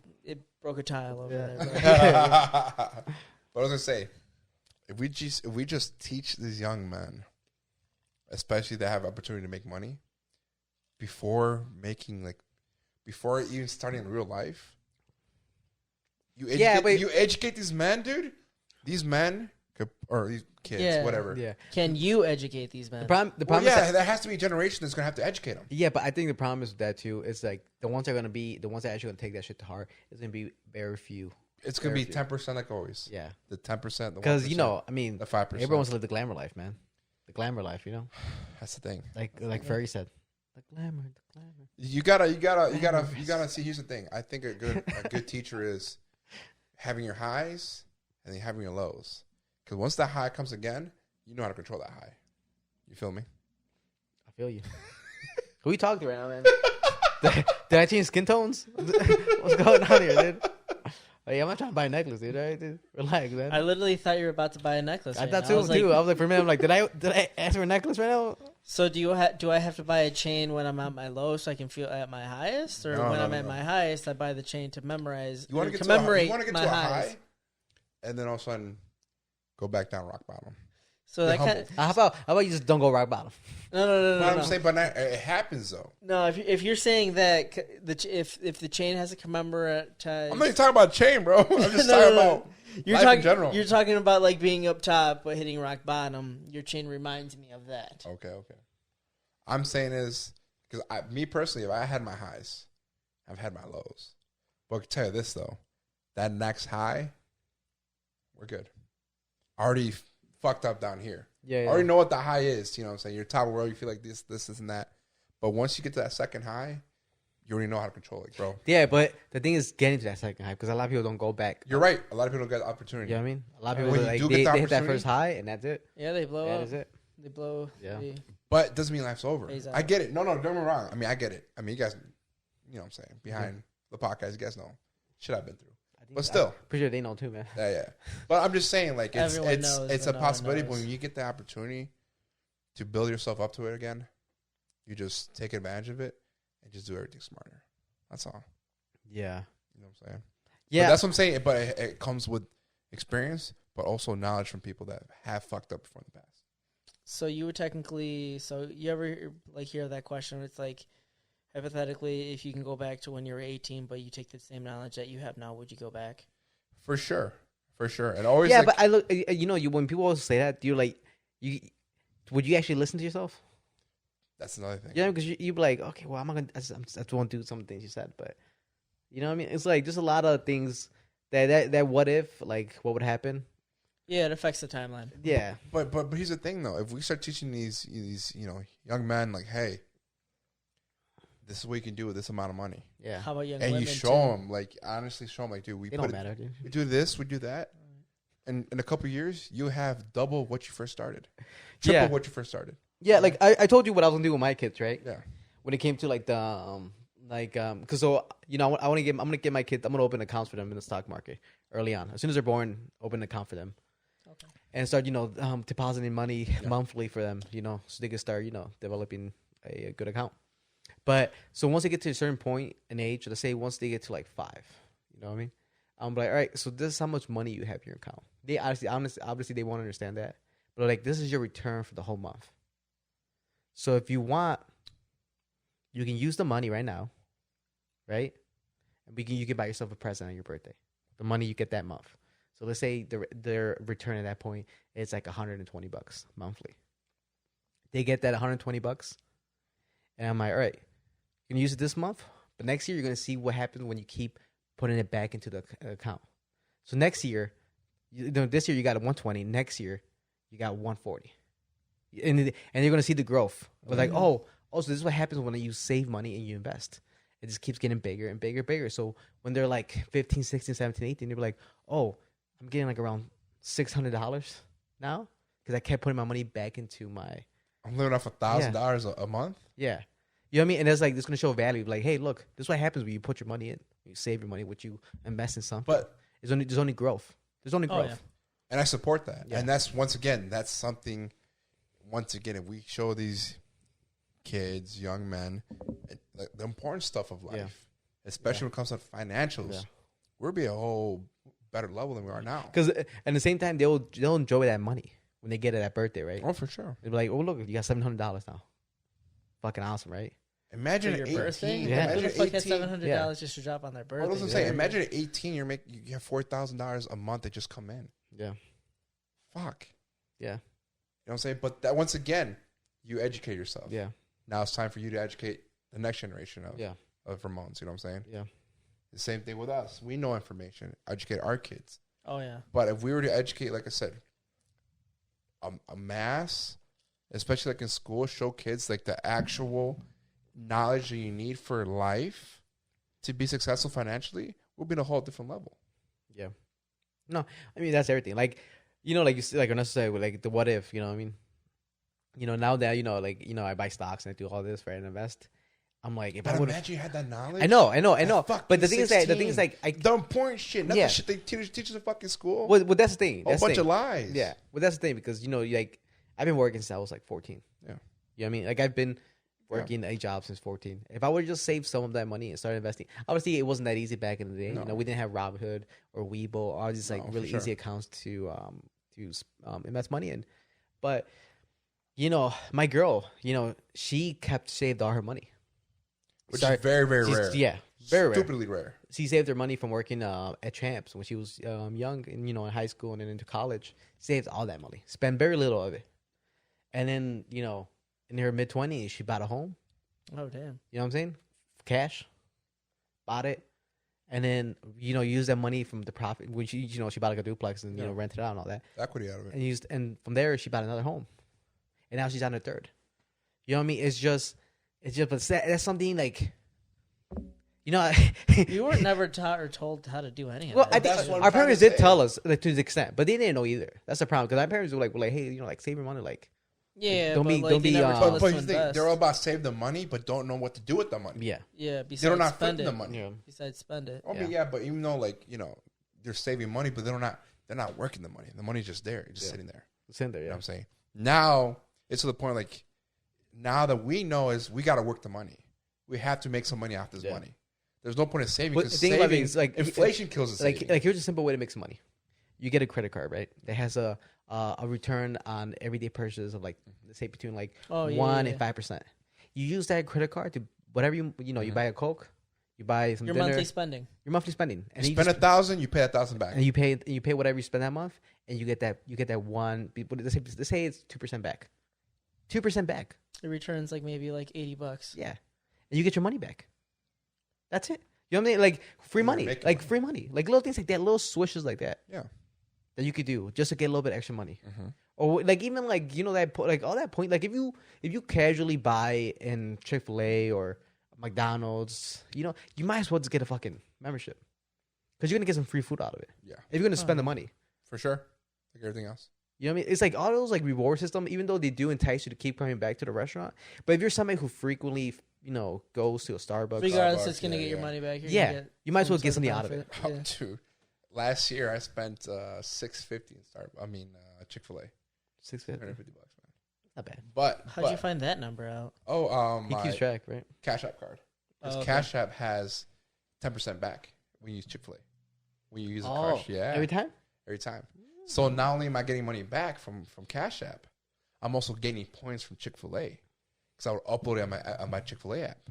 broke a tile over Yeah. there. Bro. But I was gonna say, if we just teach these young men, especially that have opportunity to make money, before even starting in real life, you educate these men, dude. These men or these kids, Yeah. whatever. Yeah. Can you educate these men? The problem Well, is yeah, that, there has to be a generation that's gonna have to educate them. yeah, but I think the problem is with that too. It's like the ones that are gonna be the ones that are actually gonna take that shit to heart. Is gonna be very few. It's gonna be Very few. 10% like always. Yeah, The 10%, the because 1%, I mean, the 5%. everyone wants to live the glamour life, man. The glamour life, That's the thing. like Fergie said, the glamour, the glamour. You gotta see. Here's the thing. I think a good teacher is having your highs and then having your lows. Because once that high comes again, you know how to control that high. You feel me? I feel you. Who you talking to right now, man? did I change skin tones? What's going on here, dude? Hey, I'm not trying to buy a necklace, dude. All right, dude. Relax, man. I literally thought you were about to buy a necklace. I right thought now. so was like, too. I was like, for a minute, I'm like, did I ask for a necklace right now? So do I have to buy a chain when I'm at my lowest so I can feel at my highest, or No, when no, I'm no, at no. my highest I buy the chain to memorize? You want or to get commemorate to my a highs. high, and then all of a sudden go back down rock bottom. So that You're kind of How about you just don't go rock bottom? no. But I'm saying, but it happens though. No, if you're saying that if the chain has a commemorate, I'm not even talking about chain, bro. I'm just talking about you're life talking in general. You're talking about like being up top but hitting rock bottom. Your chain reminds me of that. Okay. I'm saying is because me personally, if I had my highs, I've had my lows. But I can tell you this though, that next high, we're good. Already fucked up down here. Yeah. I already know what the high is. You know what I'm saying? You're top of the world. You feel like this, and that. But once you get to that second high, you already know how to control it, bro. Yeah, but the thing is getting to that second high because a lot of people don't go back. You're right. A lot of people don't get the opportunity. You know what I mean? A lot of people When you like do get the they hit that opportunity- first high and that's it. Yeah, they blow That up. is it. They blow. Yeah. But it doesn't mean life's over. Phase out. I get it. No, don't get me wrong. I mean, I get it. I mean, you guys, you know what I'm saying? Behind the podcast, you guys know shit I've been through. But still. Pretty sure they know too, man. Yeah. But I'm just saying, like, Everyone knows, it's but a no one possibility. But knows. when you get the opportunity to build yourself up to it again, you just take advantage of it and just do everything smarter. That's all. Yeah. You know what I'm saying? Yeah. But that's what I'm saying. But it comes with experience, but also knowledge from people that have fucked up before in the past. So you would technically, so you ever like hear that question? It's like, hypothetically, if you can go back to when you were 18, but you take the same knowledge that you have now, would you go back? For sure. And always, Yeah, like, but I look. When people always say that, you're like, would you actually listen to yourself? that's another thing. Yeah, because you'd be like, okay, well, I'm not gonna. I just won't do some of the things you said, but you know what I mean? It's like just a lot of things that what if, like, what would happen? Yeah, it affects the timeline. Yeah, But here's the thing though. If we start teaching these young men like, hey, this is what you can do with this amount of money, yeah. How about young and women you too? show them, like, honestly show them, like, dude, It don't matter, dude. we do this, we do that, and in a couple of years you have double what you first started, triple Yeah. what you first started. Yeah, like I told you what I was gonna do with my kids, right? Yeah. When it came to like the Like, cause so I'm gonna get my kids. I'm gonna open accounts for them in the stock market early on. As soon as they're born, open an account for them. Okay. And start, depositing money monthly for them, so they can start, developing a good account. But so once they get to a certain point in age, let's say once they get to like 5, you know what I mean? I'm like, all right, so this is how much money you have in your account. They obviously they won't understand that, but like this is your return for the whole month. So if you want, you can use the money right now, right? And you can buy yourself a present on your birthday. The money you get that month. So let's say their return at that point is like $120 monthly. They get that $120, and I'm like, all right, you can use it this month, but next year you're gonna see what happens when you keep putting it back into the account. So next year, this year you got a 120. Next year, you got 140, and you're gonna see the growth. But like, so this is what happens when you save money and you invest. It just keeps getting bigger and bigger and bigger. So when they're like 15, 16, 17, 18, they're like, oh, I'm getting like around $600 now because I kept putting my money back into my. I'm living off $1,000 a month. Yeah, you know what I mean. And that's like this gonna show value. Like, hey, look, this is what happens when you put your money in. You save your money, what you invest in something. But there's only growth. There's only growth. Yeah. And I support that. Yeah. And that's something. Once again, if we show these kids, young men, the important stuff of life, especially when it comes to financials, we'll be a whole better level than we are now. Because at the same time, they'll enjoy that money when they get it at birthday, right? Oh, for sure. They'll be like, oh, look, you got $700 now. Fucking awesome, right? Imagine your 18. birthday? Yeah. Who the Imagine fuck has 18. $700 just to drop on their birthday? What was I saying? Imagine at 18, you have $4,000 a month that just come in. Yeah. Fuck. Yeah. You know what I'm saying? But that once again, you educate yourself. Yeah. Now it's time for you to educate the next generation of Ramones. You know what I'm saying? Yeah. The same thing with us. We know information. Educate our kids. Oh, yeah. But if we were to educate, like I said, a mass, especially like in school, show kids like the actual knowledge that you need for life to be successful financially, we'll be in a whole different level. Yeah. No, I mean, that's everything. Like, like you said, like Ernesto said, with like the what if, you know what I mean? Now that, I buy stocks and I do all this, right, and invest, I'm like, if But I would imagine you had that knowledge. I know. But But the thing is like, the important shit, not the shit they teach in fucking school. well, that's the thing. A bunch of lies. Yeah. Well, that's the thing because, like, I've been working since I was like 14. Yeah. You know what I mean? Like, I've been working a job since 14. If I would just save some of that money and start investing, obviously it wasn't that easy back in the day. No. We didn't have Robinhood or Webull or all these like really easy accounts to invest money in. But my girl, she kept saved all her money, Which is very, very rare. Yeah, very rare. Stupidly rare. She saved her money from working at Champs when she was young and in high school and then into college. Saved all that money, spent very little of it, and then in her mid-20s she bought a home. Oh, damn. You know what I'm saying? Cash, bought it, and then used that money from the profit when she she bought like a duplex and rented it out and all that. Equity out of it. And from there she bought another home, and now she's on her third. You know what I mean? It's just but that's something like. You were never taught or told how to do any of Well, that. I think our parents did tell us like, to the extent, but they didn't know either. That's the problem because our parents were like, hey, like save your money, like Yeah, Don't but be- like, don't they be, never told us But to you think invest. they're all about save the money, but don't know what to do with the money. yeah, Yeah, besides They're not spend spending it. the money. yeah, Besides spend it. I mean, but even though they're saving money, but they're not working the money. The money's just there, it's just sitting there. it's in there. You know Yeah, what I'm saying? Now it's to the point like now that we know is we got to work the money. We have to make some money off this money. There's no point in saving But because the thing about it saving, is, like, inflation kills the saving. like here's a simple way to make some money. You get a credit card, right? That has a return on everyday purchases of like let's say between like 1 and 5%. You use that credit card to whatever you buy a Coke, you buy some Your dinner, monthly spending. your monthly spending, and You spend $1,000, you pay $1,000 back. and you pay whatever you spend that month, and you get that one. Let's say it's 2% back, 2% back. It returns like maybe like $80. Yeah, and you get your money back. That's it. You know what I mean? Like free money, making like money. free money, like little things like that, little swishes like that. Yeah. That you could do just to get a little bit extra money, or like even like that like all that point. Like if you casually buy in Chick-fil-A or McDonald's, you might as well just get a fucking membership because you're gonna get some free food out of it. Yeah. If you're gonna spend the money. For sure. Like everything else. You know what I mean? It's like all those like reward system, even though they do entice you to keep coming back to the restaurant. But if you're somebody who frequently goes to a Starbucks. Regardless, Starbucks, it's gonna yeah, get your yeah. money back. You're Yeah, gonna get you might as some well get sort something out of it. benefit. Oh, dude. Last year I spent $6.50 in Chick-fil-A. $6.50. $150, man. Not bad. But How'd you find that number out? He my keeps track, right? Cash App card. Because okay. Cash App has 10% back when you use Chick-fil-A. When you use a card, yeah, Every time? every time. So not only am I getting money back from Cash App, I'm also gaining points from Chick-fil-A because I would upload it on my Chick-fil-A app.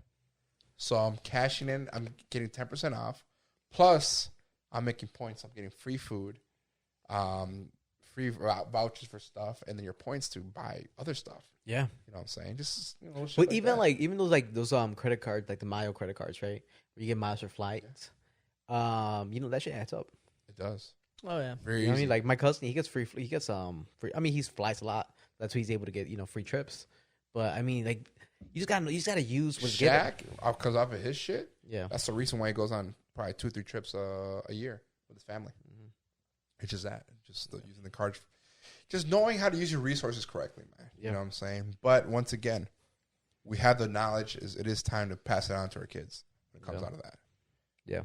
So I'm cashing in. I'm getting 10% off. Plus, I'm making points. I'm getting free food, free vouchers for stuff, and then your points to buy other stuff. Yeah. You know what I'm saying? Just shit But like even that. those credit cards, like the Mile credit cards, right? Where you get miles for flights. That shit adds up. It does. Oh yeah. Very You know what I easy. mean? Like my cousin, he gets free. I mean, he flies a lot. That's why he's able to get free trips. But I mean, like you just gotta use what's given. Shaq, because off of his shit, Yeah. that's the reason why he goes on probably 2-3 trips a year with his family. It's just that, using the cards, just knowing how to use your resources correctly, man. Yeah. You know what I'm saying? But once again, we have the knowledge. It is time to pass it on to our kids when it comes Yeah. out of that. Yeah.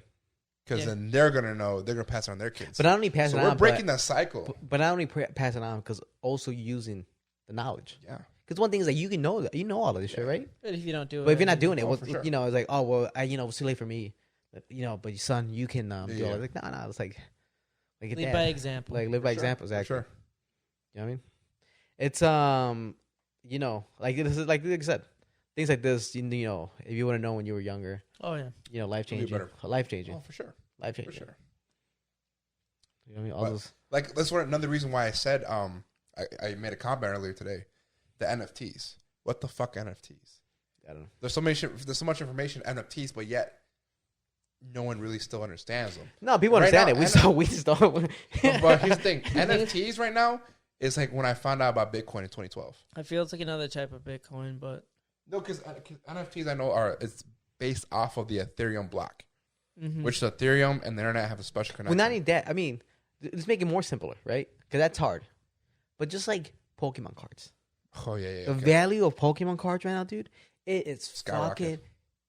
Because then they're gonna know. They're gonna pass it on their kids. But not only pass so it we're on, breaking that cycle. but not only pass it on, because also using the knowledge. Yeah. Because one thing is like you can know that all of this shit, right? But if you don't do it, But if you're not doing it, Oh, well, for sure. it's like, oh well, it's too late for me. But your son, you can do Yeah. it. Like, no, it's like lead that. by example. Like live by For example, For exactly. sure. You know what I mean? It's like this is like I said, things like this. If you want to know when you were younger, Oh yeah. life It'll be changing, better. life changing, Oh, for sure. life For changing. sure. You know what I mean? All But- those. Like that's another reason why I said I made a comment earlier today. The NFTs. What the fuck NFTs? I don't know. There's so much information in NFTs, but yet no one really still understands them. No, people Right understand now, it. We just don't. But here's the thing: NFTs right now is like when I found out about Bitcoin in 2012. I feel it's like another type of Bitcoin, but No, because NFTs I know it's based off of the Ethereum block, mm-hmm. which the Ethereum and the internet have a special Well, connection. not even that. I mean, let's make it more simpler, right? Because that's hard. But just like Pokemon cards, Oh yeah. the value of Pokemon cards right now, dude, it is Skyrocket. fucking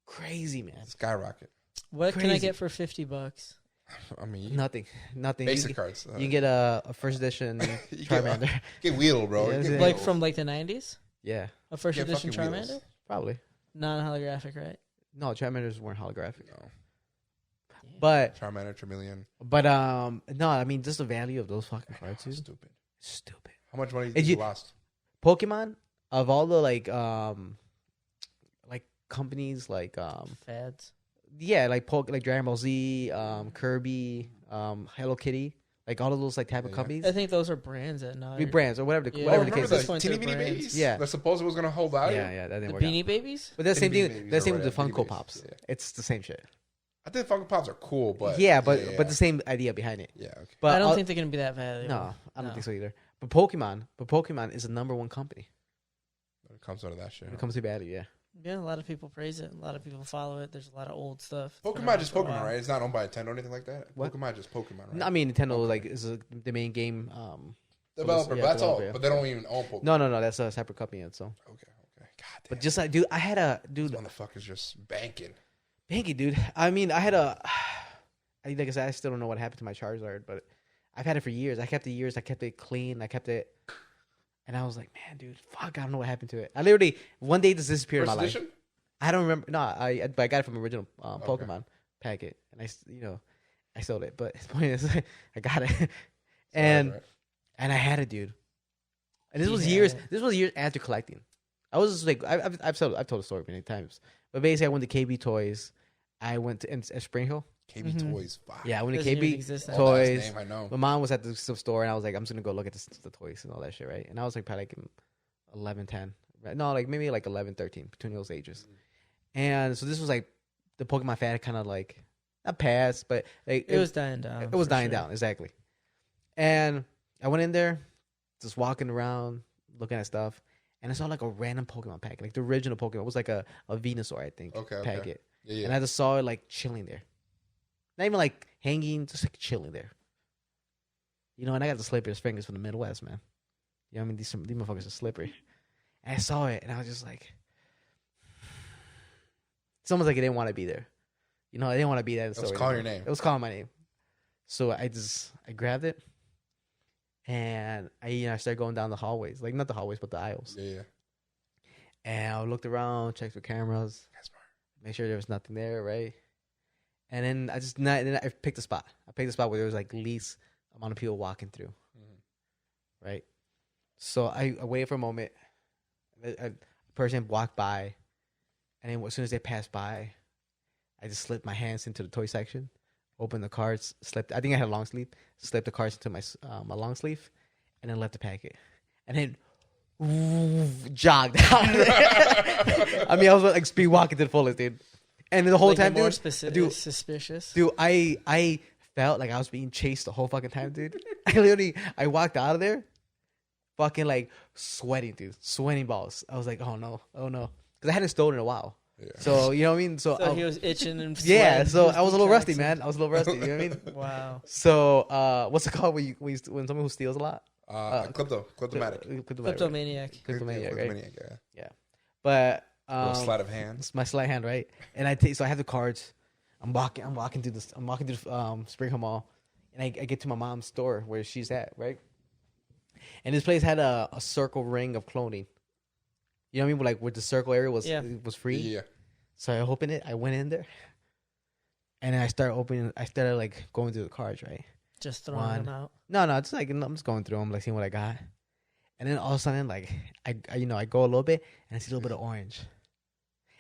crazy, man. Skyrocket. what can I Crazy. get for $50? I mean, Nothing. basic You cards. can get a first edition You Charmander. Get Weedle, bro. Yeah, You get yeah. Like Weedle. from like the 90s? Yeah, A first Get edition fucking Charmander? Weedles. probably. Non-holographic, right? No, Charmanders weren't holographic. No. But Charmander, Charmeleon. no, I mean just the value of those fucking cards, dude. Stupid. Stupid. How much money And did you you- lost? Pokemon, of all the like companies like Fads. yeah, like Dragon Ball Z, Kirby, Hello Kitty, like all of those like type of Yeah. companies, I think those are brands that now. brands or whatever the Yeah. whatever Oh, the remember case the is. This point teeny to bitty brands. babies? Yeah. That supposed it was gonna hold value. Yeah, that The didn't work out. Beanie Babies? But that's the same Beanie thing. Babies That's the same or with the whatever, Funko Beanie Pops. Babies, yeah. It's the same shit. I think Funko Pops are cool, but yeah, but the same idea behind it. Yeah, okay. But I don't think they're gonna be that valuable. no, I don't No. think so either. But Pokemon is the number one company When it comes out of that shit. when it comes to value. Yeah, Yeah, a lot of people praise it. A lot of people follow it. There's a lot of old stuff. It's been Pokemon around just for a Pokemon, while. right? It's not owned by Nintendo or anything like that. What? Pokemon just Pokemon, right? I mean Nintendo Okay. like is the main game. Developer, yeah, but that's all. developer, yeah. But they don't even own Pokemon. No, that's a separate company. Yet, so, Okay. God damn. but just like dude, I had a These dude. motherfuckers just banking. Thank you, dude. I mean, I had a. Like I said, I still don't know what happened to my Charizard, but I've had it for years. I kept it clean. I kept it, and I was like, man, dude, fuck, I don't know what happened to it. I literally one day this disappeared in First my life. edition? I don't remember. No, but I got it from original Okay. Pokemon packet, and I sold it. But the point is, I got it, and Right. and I had it, dude. And this You was had years. it. This was years after collecting. I was just like, I've told the story many times. But basically, I went to KB Toys. I went to Spring Hill. KB Mhm. Toys. Fuck. Yeah, I went to Doesn't even KB exist Old ass Toys. name, I know. My mom was at the store, and I was like, I'm just gonna go look at the toys and all that shit, right? And I was like probably like 11, 10. Right? No, like maybe like 11, 13, between those ages. And so this was like the Pokemon fad kind of like not passed, but like It was dying down. it was for dying sure. down, exactly. And I went in there, just walking around, looking at stuff, and I saw like a random Pokemon packet, like the original Pokemon. It was like a Venusaur, I think, Okay. packet. Yeah. And I just saw it like chilling there. Not even like hanging, just like chilling there. And I got the slippiest fingers from the Midwest, man. You know what I mean? These motherfuckers are slippery. And I saw it, and I was just like, It's almost like it didn't want to be there. You know, I didn't want to be there. It was calling your name. It was calling my name. So I grabbed it, and I started going down the hallways, like not the hallways, but the aisles. Yeah. And I looked around, checked for cameras, make sure there was nothing there, right? And then I picked a spot. I picked a spot where there was like least amount of people walking through, right? So I waited for a moment. A person walked by, and then as soon as they passed by, I just slipped my hands into the toy section, opened the cards, slipped. I think I had a long sleeve. Slipped the cards into my long sleeve, and then left the packet, and then jogged out of there. I mean, I was like speed walking to the fullest, dude. And the whole time, more dude, suspicious. Dude, I felt like I was being chased the whole fucking time, dude. I walked out of there, fucking like sweating, dude, sweating balls. I was like, oh no, because I hadn't stolen in a while. Yeah. So you know what I mean. So he was itching and sweating. Yeah. So I was a little rusty, man. I was a little rusty. You know what I mean? Wow. So what's it called when someone who steals a lot? Kleptomaniac. Kleptomaniac, right? Yeah. But sleight of hand. It's my sleight of hand, right? And so I have the cards. I'm walking through Spring Mall, and I get to my mom's store where she's at, right? And this place had a circle ring of clothing. You know what I mean? Like where the circle area was free. Yeah. So I opened it. I went in there, and then I started like going through the cards, right? Just throwing them out. No, just like I'm just going through them, like seeing what I got. And then all of a sudden, like I go a little bit, and I see a little bit of orange.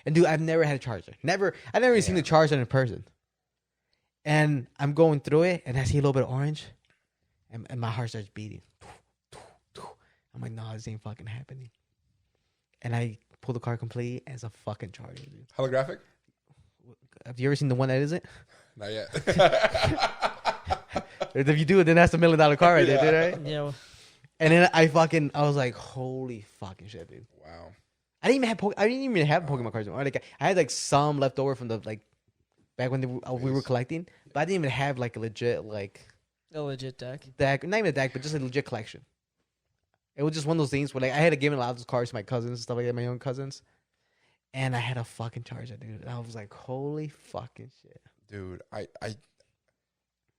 And dude, I've never had a charger. I've never even seen the charger in person. And I'm going through it, and I see a little bit of orange, and my heart starts beating. I'm like, no, this ain't fucking happening. And I pull the card complete, and it's a fucking charger, dude. Holographic? Have you ever seen the one that isn't? Not yet. If you do, then that's $1 million car right there, dude, right? Yeah. And then I was like, holy fucking shit, dude. Wow. I didn't even have Pokemon cards anymore. Like I had like some left over from the like back when we were collecting, but I didn't even have like a legit deck. Not even a deck, but just a legit collection. It was just one of those things where like I had to give a lot of those cards to my cousins and stuff like that, my young cousins, and I had a fucking charger, dude. And I was like, holy fucking shit, dude.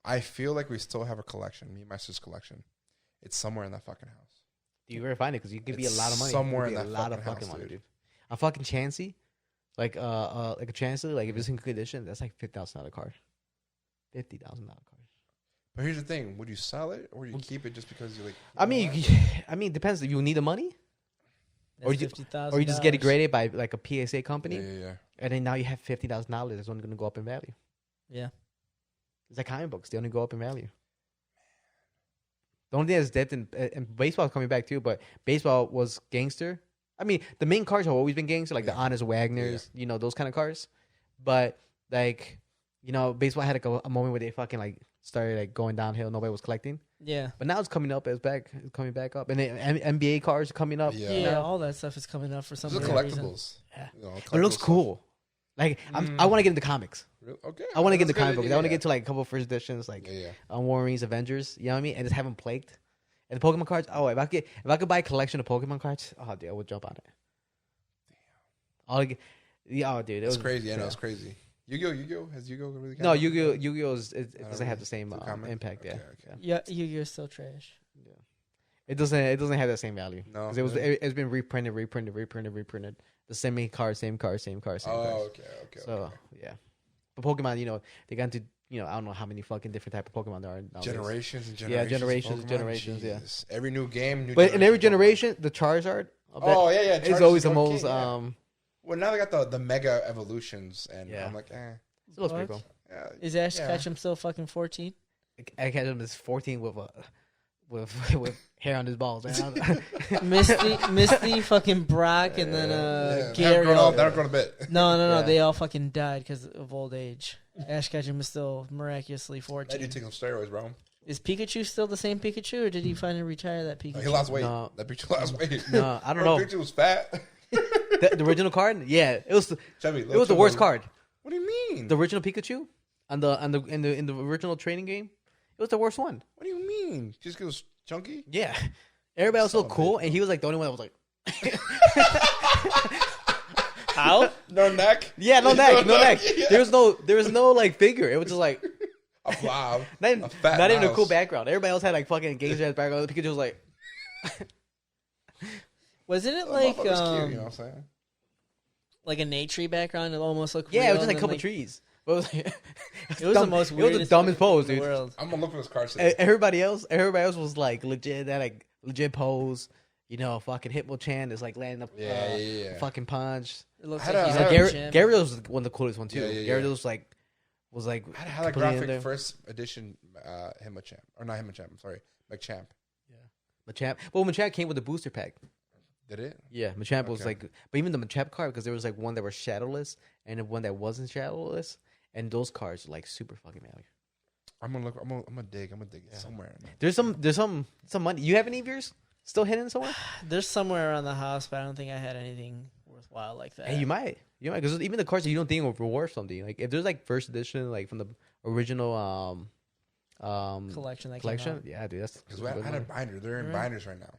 I feel like we still have a collection. Me and my sister's collection. It's somewhere in that fucking house. You better find it because you could be a lot of money. Somewhere in that a lot of fucking house, money, dude. A fucking Chansey, like a Chansey, like if it's in good condition, that's like $50,000 card. $50,000 card. But here's the thing: would you sell it or would you keep it just because you like? I mean, it depends. If you need the money, or you just get it graded by like a PSA company. Yeah. And then now you have $50,000. That's only going to go up in value. Yeah. It's like comic books; they only go up in value. The only thing that's dipped and baseball's coming back too, but baseball was gangster. I mean, the main cars have always been gangster, like the Honest Wagners, those kind of cars. But like, baseball had like a moment where they fucking like started like going downhill. Nobody was collecting. Yeah. But now it's coming up. It's coming back up, and then NBA cars are coming up. Yeah, all that stuff is coming up for some reason. Collectibles. Yeah. But it looks cool. Like I want to get into comics. Okay. I want to get into comic books. I want to get to like a couple of first editions, like Wolverine's Avengers. You know what I mean? And just have them plagued. And the Pokemon cards. Oh, if I could buy a collection of Pokemon cards, oh dude, I would jump on it. Damn. Dude, it's crazy. I know it's crazy. Yu-Gi-Oh! Has Yu-Gi-Oh! Really? No, Yu-Gi-Oh! It doesn't have the same impact. Okay. Yeah, Yu-Gi-Oh! Is still trash. Yeah. It doesn't have that same value. No, it's been reprinted. The same card, same card. Oh, okay. So yeah, but Pokemon, they got into I don't know how many fucking different type of Pokemon there are nowadays. Generations and generations. Yeah, generations. Yeah. Every new game, but in every generation, the Charizard. It's always the most. Well, now they got the mega evolutions, and I'm like, It looks pretty cool. Yeah, is Ash Ketchum still fucking 14? Ash Ketchum is 14 with hair on his balls. Misty, fucking Brock, and then Gary. They're grown a bit. No. They all fucking died because of old age. Ash Ketchum is still miraculously 14. That dude take some steroids, bro. Is Pikachu still the same Pikachu, or did he finally retire that Pikachu? He lost weight. No. That Pikachu lost weight. No, I don't know. Pikachu was fat. The original card? Yeah, it was. Chubby, it was the worst card. What do you mean? The original Pikachu in the original training game, it was the worst one. What do you mean? Just because it was chunky? Yeah, everybody else looked cool, and he was like the only one that was like. How? No neck. Yeah, no neck, no neck. Yeah. There was no like figure. It was just like A blob. not even, A fat not even a mouse. cool background. Everybody else had like fucking gangster ass background. Pikachu was like, Wasn't it The like motherfucker's cute, you know what I'm saying? like a nature background? It almost looked yeah, real, it was just like and a couple then, trees. But it was, like, It was the most It weirdest was the dumbest thing pose, in the dude. world. I'm gonna look for this card today. Everybody else was like legit. That like legit pose. You know, fucking Hitmonchan is like landing up, Yeah. fucking punch. It looks Had like a- he's had at a- the gym. Gyarados was one of the coolest ones too. Yeah. Gyarados was like I had a completely in holographic there. first edition Himachamp. Or not Himachamp, I'm sorry. Machamp. Machamp. Well, Machamp came with the booster pack. Did it? Yeah, Machamp was Okay. like, but even the Machamp card, because there was like one that was shadowless and one that wasn't shadowless, and those cards are like super fucking value. I'm gonna look. I'm gonna dig it somewhere. There's some money. You have any of yours still hidden somewhere? There's somewhere around the house, but I don't think I had anything worthwhile like that. Hey, you might, because even the cards that you don't think will reward something, like if there's like first edition, like from the original collection that collection, came out. yeah, dude, that's Because I had a binder. They're in binders right now.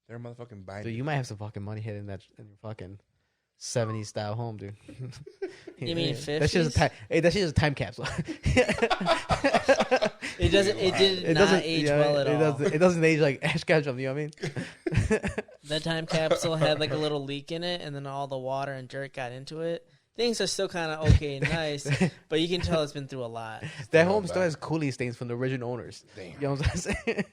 They're in motherfucking binders. dude, you might have some fucking money hidden in your fucking 70s style home, dude. You mean That's just 50s? that's just a time capsule. It doesn't. It did not age well at all. It doesn't age like Ash Ketchum. You know what I mean? That time capsule had like a little leak in it, and then all the water and dirt got into it. Things are still kind of okay and nice, but you can tell it's been through a lot. That home still has Kool-Aid stains from the original owners. Damn. You know what I'm saying?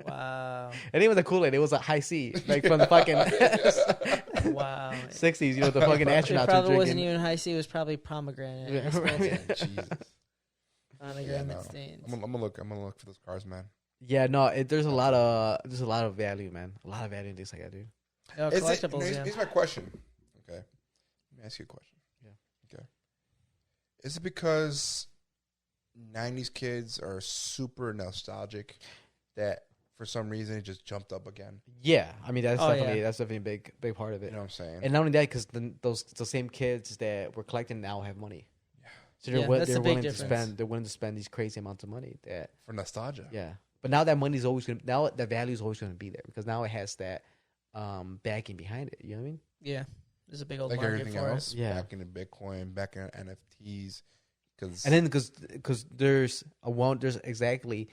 Wow. And it was a Kool-Aid. It was a high C, like from the fucking Wow. 60s. You know, the fucking It astronauts were probably wasn't drinking. even high C. It was probably pomegranate. Yeah, It smells right. like Jesus. pomegranate no. stains. I'm gonna look. I'm gonna look for those cards, man. Yeah, no, there's a lot of value, man. A lot of value in things like that, dude. Oh, Is it, collectibles, yeah. here's my question. Okay, let me ask you a question. Yeah. Okay. Is it because '90s kids are super nostalgic that for some reason it just jumped up again? Yeah, I mean that's Oh, definitely yeah. that's definitely a big part of You it. know what I'm saying? And not only that, because the same kids that were collecting now have money. So Yeah, that's the they're big willing to difference. spend. They're willing to spend these crazy amounts of money. That For nostalgia. yeah, but now that money's always gonna now the value is always gonna be there because now it has that backing behind it. You know what I mean? Yeah. There's a big old Like market everything for else. it. Yeah. Back into Bitcoin, back in NFTs. Cause And then because there's there's exactly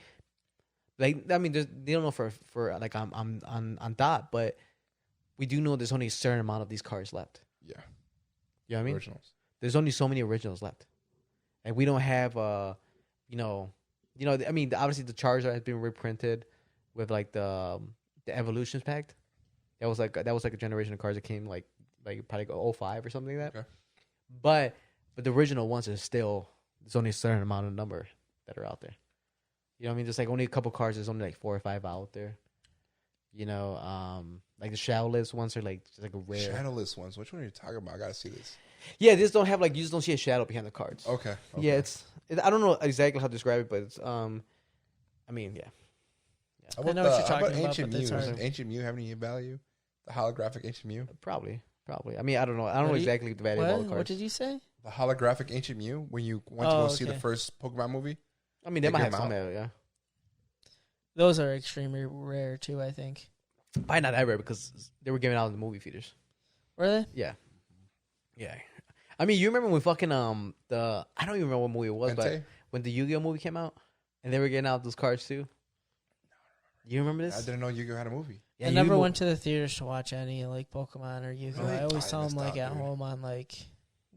like I mean they don't know for like I'm on dot, but we do know there's only a certain amount of these cards left. yeah, You know what I mean? originals. There's only so many originals left, and we don't have you know I mean obviously the Charizard has been reprinted with like the Evolutions pack. That was like a generation of cards that came like probably 05 or something like that. Okay. But the original ones are still there's only a certain amount of number that are out there. You know what I mean? There's like only a couple cards. There's only like 4 or 5 out there. You know, like the shadowless ones are like just like a rare. Shadowless ones. Which one are you talking about? I gotta see this. Yeah, these don't have like you just don't see a shadow behind the cards. Okay. Yeah, it's I don't know exactly how to describe it, but it's I mean, yeah. How I about, know what you're how talking about about, Ancient but Mew? it's Does hard. Ancient Mew have any value? The holographic Ancient Mew? Probably. I mean, I don't know. I don't What know do you- exactly the value of all the What? cards. What did you say? The holographic Ancient Mew when you went to Oh, go see the okay. first Pokemon movie? I mean, they Take might them have some out. value, yeah. Those are extremely rare too, I think. Probably not that rare because they were giving out in the movie theaters. Were they? Yeah. I mean, you remember when fucking the I don't even remember what movie it was, but Entei? when the Yu-Gi-Oh movie came out and they were getting out those cards too. You remember I this? didn't know Yu-Gi-Oh had a movie. Yeah, I never Yu-Gi-Oh- went to the theaters to watch any like Pokemon or Yu-Gi-Oh. Really? I always I saw them missed like out, at dude. home on like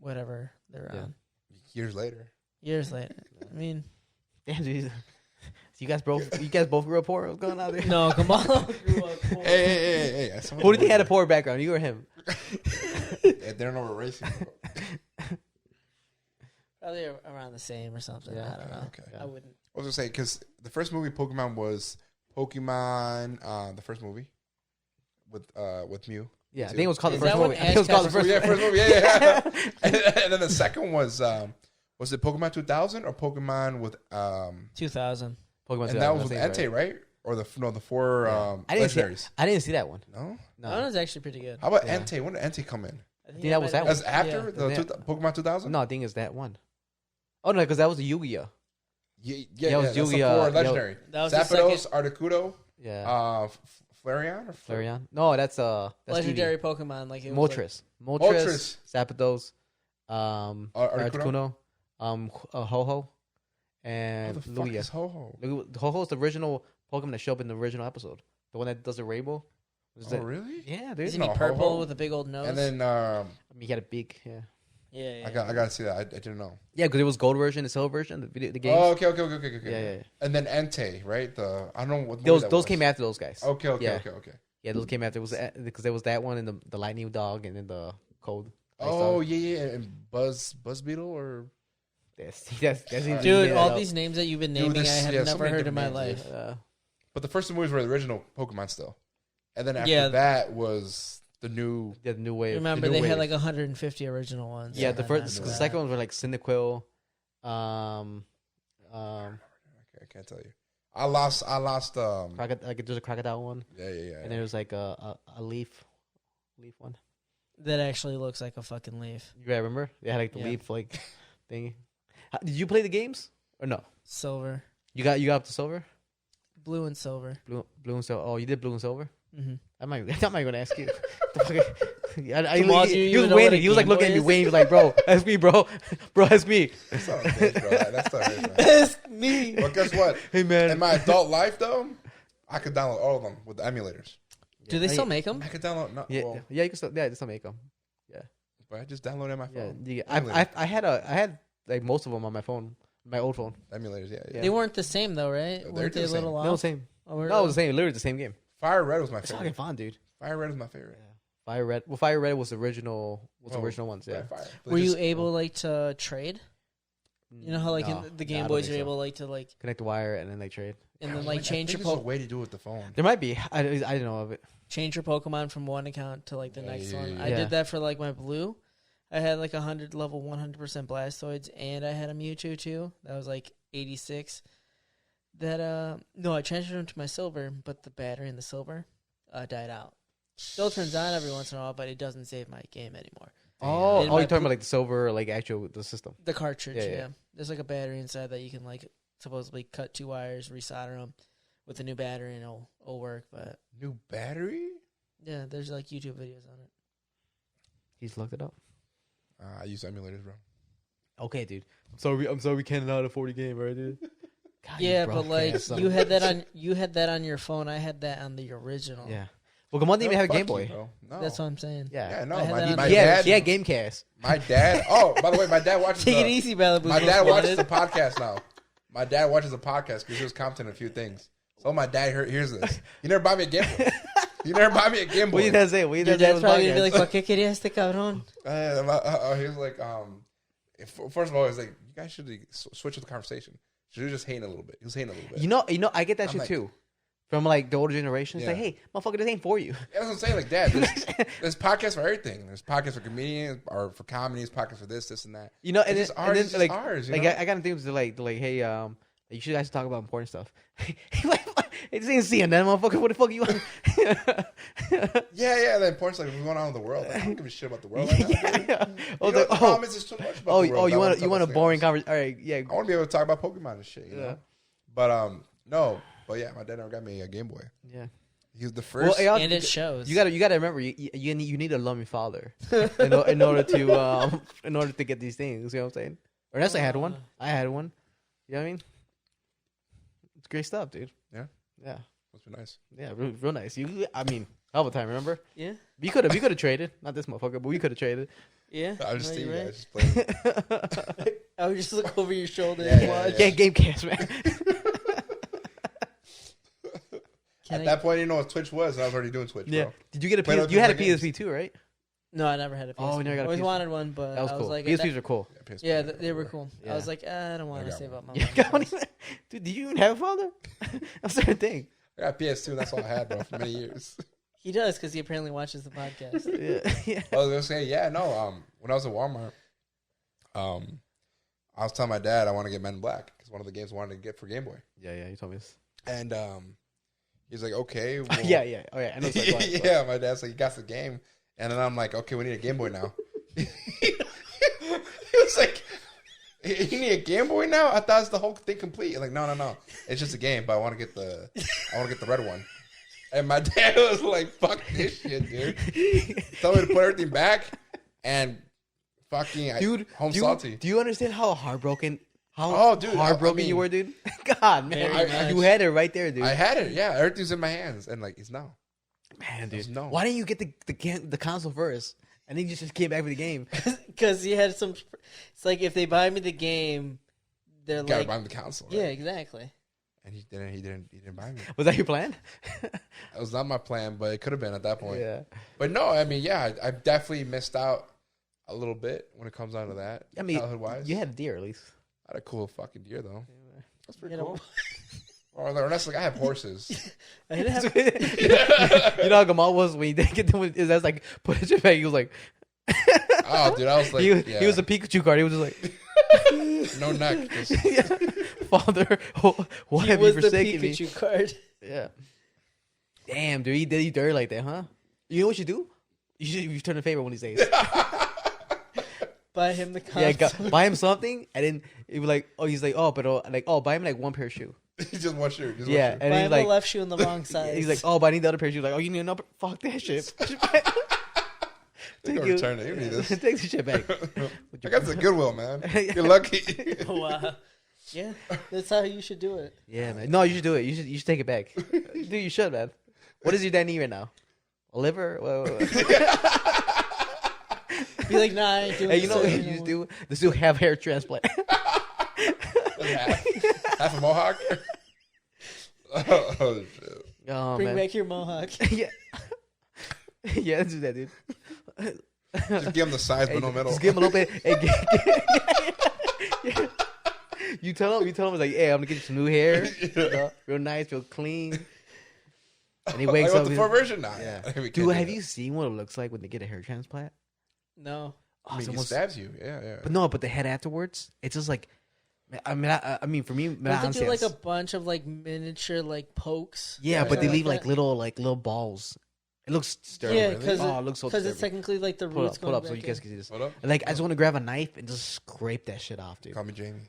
whatever they're Yeah. on. Years later. Years later. I mean, Damn, dude. You guys both grew up poor? What's going on there? no, come on. Grew up poor. Hey. I saw Who do you think the had a movie. poor background? You or him? They don't know we're racing. Probably around the same or something. Yeah. I don't know. Okay. I wouldn't. I was gonna say because the first movie Pokemon was Pokemon, the first movie with Mew. Yeah, I think it was called Is the first that what movie. I think it was called the Ash first Yeah, first movie. Yeah. and then the second was it Pokemon 2000 or Pokemon with 2000. Pokemon. and that was with 2000, Entei, right? Or the four I didn't see. legendaries. I didn't see that one. No. No. That one's actually pretty good. How about Yeah. Entei? When did Entei come in? I think that was that That's one. after Yeah. the Yeah. Pokemon 2000. No, I think it's that one. Oh no, because that was the Yu-Gi-Oh. Yeah, it was that's the Yu-Gi-Oh, four yeah. legendary. That was the Zapdos, Articuno, Yeah, Flareon or Flareon. No, that's legendary Eevee. Pokemon. Like it was Moltres. Moltres, Zapdos, Articuno? Articuno, Ho-Ho, and What the fuck Lugia. is Ho-Ho? Ho-Ho is the original Pokemon that showed up in the original episode. The one that does the rainbow. Oh, really? Yeah, dude. Isn't he No, purple Ho-Ho. with a big old nose? And then I mean, he had a beak. Yeah. yeah. I gotta see that. I didn't know. Yeah, because it was gold version, the silver version, the games. Oh, okay. Yeah. And then Entei, right? I don't know what Those came after those guys. Okay. Yeah. Okay. Yeah, those came after. It was because there was that one and the lightning dog and then the cold. Oh yeah, and Buzz Beetle or Dude, all these names that you've been naming, this- I have yeah, so never many heard in my different names, life. but the first two movies were the original Pokemon still, and then after Yeah. that was the new. the new wave. Remember, new they wave. had like 150 original ones. Yeah, and the then first, after the that- second ones were like Cyndaquil. I can't tell you. I lost. Like there's a crocodile one, Yeah. and there was like a leaf one. that actually looks like a fucking leaf. You remember? They had like the Yeah. leaf like thing. Did you play the games or no? Silver, You got up to silver, blue, and silver. blue and silver. Oh, you did blue and silver. Mm-hmm. I'm not going to ask you. The fuck- Jamal, do you he was even know what waiting. a He was like Game looking Boy at me, is? waiting. He was like, "Bro, that's me, bro. Bro, that's me." That's not a bitch, bro. That's not his, man. It's me. But guess what? Hey, man. In my adult life, though, I could download all of them with the emulators. Do they still make them? I could download. No, Yeah, well, yeah, you can still, yeah, just make them. but I just downloaded on my Yeah, phone. yeah. Emulator. I had like most of them on my phone, my old phone. Emulators, yeah. Yeah. They weren't the same though, right? They're Weren't they a the little same. off? No, same. Oh, were No, it was they? the same. Literally the same game. Fire Red was my It's favorite. fucking fun, dude. Fire Red was my favorite. Fire Red. Well, Fire Red was the original. Oh, Original ones. Yeah. Fire. Were you able like to trade? You know how like No, in the I Game don't Boys think you're so. able like to like Connect the wire and then they trade. and then I like think change your there's a way to do it with the phone. There might be. I didn't know of it. change your Pokemon from one account to like the next one. I yeah. did that for like my blue. I had like 100 level 100% Blastoids, and I had a Mewtwo too. That was like 86. That no, I transferred them to my silver, but the battery in the silver died out. Still turns on every once in a while, but it doesn't save my game anymore. Oh, In oh, my you're talking about like the silver, like actual the system. The cartridge, Yeah, yeah, yeah. There's like a battery inside that you can like supposedly cut 2 wires, resolder them with a new battery, and it'll work. But New battery? yeah, there's like YouTube videos on it. He's looked it up. I use emulators, bro. Okay, dude. I'm sorry we cannot afford a game, right, dude? God, Yeah, you but broke like ass son you of a had that bitch. on your phone. I had that on the original. Yeah. Well, Gamon didn't even have a fuck Game you, Boy. bro. No. That's what I'm saying. Yeah. Yeah, no. I had that on My the- dad. He had Gamecast. My dad. Oh, by the way, my dad watches. Take it the- easy, Malibu. My dad watches the podcast now. My dad watches the podcast because he was commenting on a few things. So my dad hears this. You never buy me a Game Boy. You never buy me a Game Boy. What did that say? What did Your that say? dad's probably gonna be like, "¿Para qué querías este cabrón?" He was like, first of all, he was like, you guys should switch up the conversation. Should have just hating a little bit. He was hating a little bit. You know, I get that I'm shit like- too. From like the older generation. It's like, Yeah. hey, motherfucker, this ain't for you. That's what I'm saying. Like, Dad, there's podcasts for everything. There's podcasts for comedians or for comedies, podcasts for this, and that. You know, and It's then, just and ours, then it's just like, ours, you like know? I got things to like, hey, you should guys talk about important stuff. It's ain't CNN, motherfucker. What the fuck you want? Yeah. The importance like what's going on in the world. Like, I don't give a shit about the world right now. yeah. Dude. I You was know, like, the problem is there's too much about the world. you I want wanna you want a talk about boring something else. conversation? All right, yeah. I want to be able to talk about Pokemon and shit. You Yeah. know? But no. But yeah, my dad never got me a Game Boy. Yeah. He was the Well, first. it also- And it shows. you gotta remember you need a loving father in order to get these things. You know what I'm saying? Ernesto had one. I had one. You know what I mean? It's great stuff, dude. Yeah? Yeah. Must be nice. Yeah. Real nice. I mean, hell of a time. Remember? Yeah, We could have traded. Not this motherfucker, but we could have traded. yeah. I was just No, seeing you're you right. guys just playing. I would just look over your shoulder Yeah, and yeah, watch. Yeah, Gamecast, man. Can At I- that point, you know what Twitch was. I was already doing Twitch, Yeah. bro. Did you get a Played PS? other You had a games. PSP too, right? No, I never had a PSP. Oh, you never got a always PSP. wanted one, but That was I cool. was like, PSPs are cool. Yeah, PSP. yeah, they were cool. Yeah. I was like, I don't want I to got save one. up my Yeah, money. dude, did you even have a father? That's the thing. I got PS2. That's all I had, bro, for many years. He does because he apparently watches the podcast. Yeah. I was gonna say, yeah, no. When I was at Walmart, I was telling my dad I want to get Men in Black because one of the games I wanted to get for Game Boy, Yeah, you told me this. and he's like, okay, well, Yeah. Oh, yeah. I know. It's like, go ahead. yeah. My dad's like, you got the game, and then I'm like, okay, we need a Game Boy now. He was like, you need a Game Boy now? I thought it's the whole thing complete. Like, no, it's just a game, but I want to get the red one. And my dad was like, fuck this shit, dude. Tell me to put everything back. and fucking Dude, home salty. Do you understand how heartbroken? Dude, Heartbroken I mean, you were, dude. God, man, you had it right there, dude. I had it. Yeah, everything's in my hands, and like it's no. Man, dude, no. why didn't you get the console first, and then you just came back with the game? Because he had some. It's like if they buy me the game, they're Gotta like, buy him the console. Right? yeah, exactly. And he didn't buy me. Was that your plan? It was not my plan, but it could have been at that point. Yeah. But no, I mean, yeah, I definitely missed out a little bit when it comes down to that. I mean, childhood-wise. you had a deer at least. I had a cool fucking deer though. That's pretty You know, cool. Or Ernesto, like I have horses. I didn't have. You know how Gamal was when he didn't get them with his ass like put his back. He was like, Oh, dude, I was like, he was a Pikachu card. He was just like, no neck. Just, Father, why He have you was the forsaken me? Pikachu card. Yeah. Damn, dude, he did you dirty like that, huh? You know what you do? You return a favor when he says. Buy him the console. Buy him something, and then he was like, oh, he's like, oh, but buy him like one pair of shoe. just one shoe. Just Yeah, one shoe. and Buy he's him like, the left shoe in the wrong size. he's like, oh, but I need the other pair of shoes. Like, oh, you need another? Fuck that shit. They gonna return it. You need this. Take the shit back. I got the Goodwill, man. You're lucky. Wow. Yeah, that's how you should do it. Yeah, man. No, you should do it. You should take it back. Dude, you should, man. What does your dad need right now? A liver? Be like, nah, I ain't doing Hey, you know what this you just do? This dude have hair transplant. Half a mohawk. Oh shit. Oh, Bring man. back your mohawk. Yeah. Yeah, let's do that, dude. Just give him the size, but no middle. Just give him a little bit. Yeah. You tell him, it's like, hey, I'm gonna get you some new hair. Real nice, real clean. And he wakes I up. want the full version now. Yeah. We can't Dude, do have that. you seen what it looks like when they get a hair transplant? No. Oh, I mean, it's he almost- stabs you. Yeah. but the head afterwards, it's just like, I mean, for me, Don't they do like a bunch of like miniature like pokes? yeah, or but they something leave like that? little balls. It looks disturbing. Yeah, really? because Oh, it looks so it's disturbing. technically like the Pull roots up, pull going up, so back you guys in. can see this. What up? Like, I just want to grab a knife and just scrape that shit off, dude. I Call me Jamie.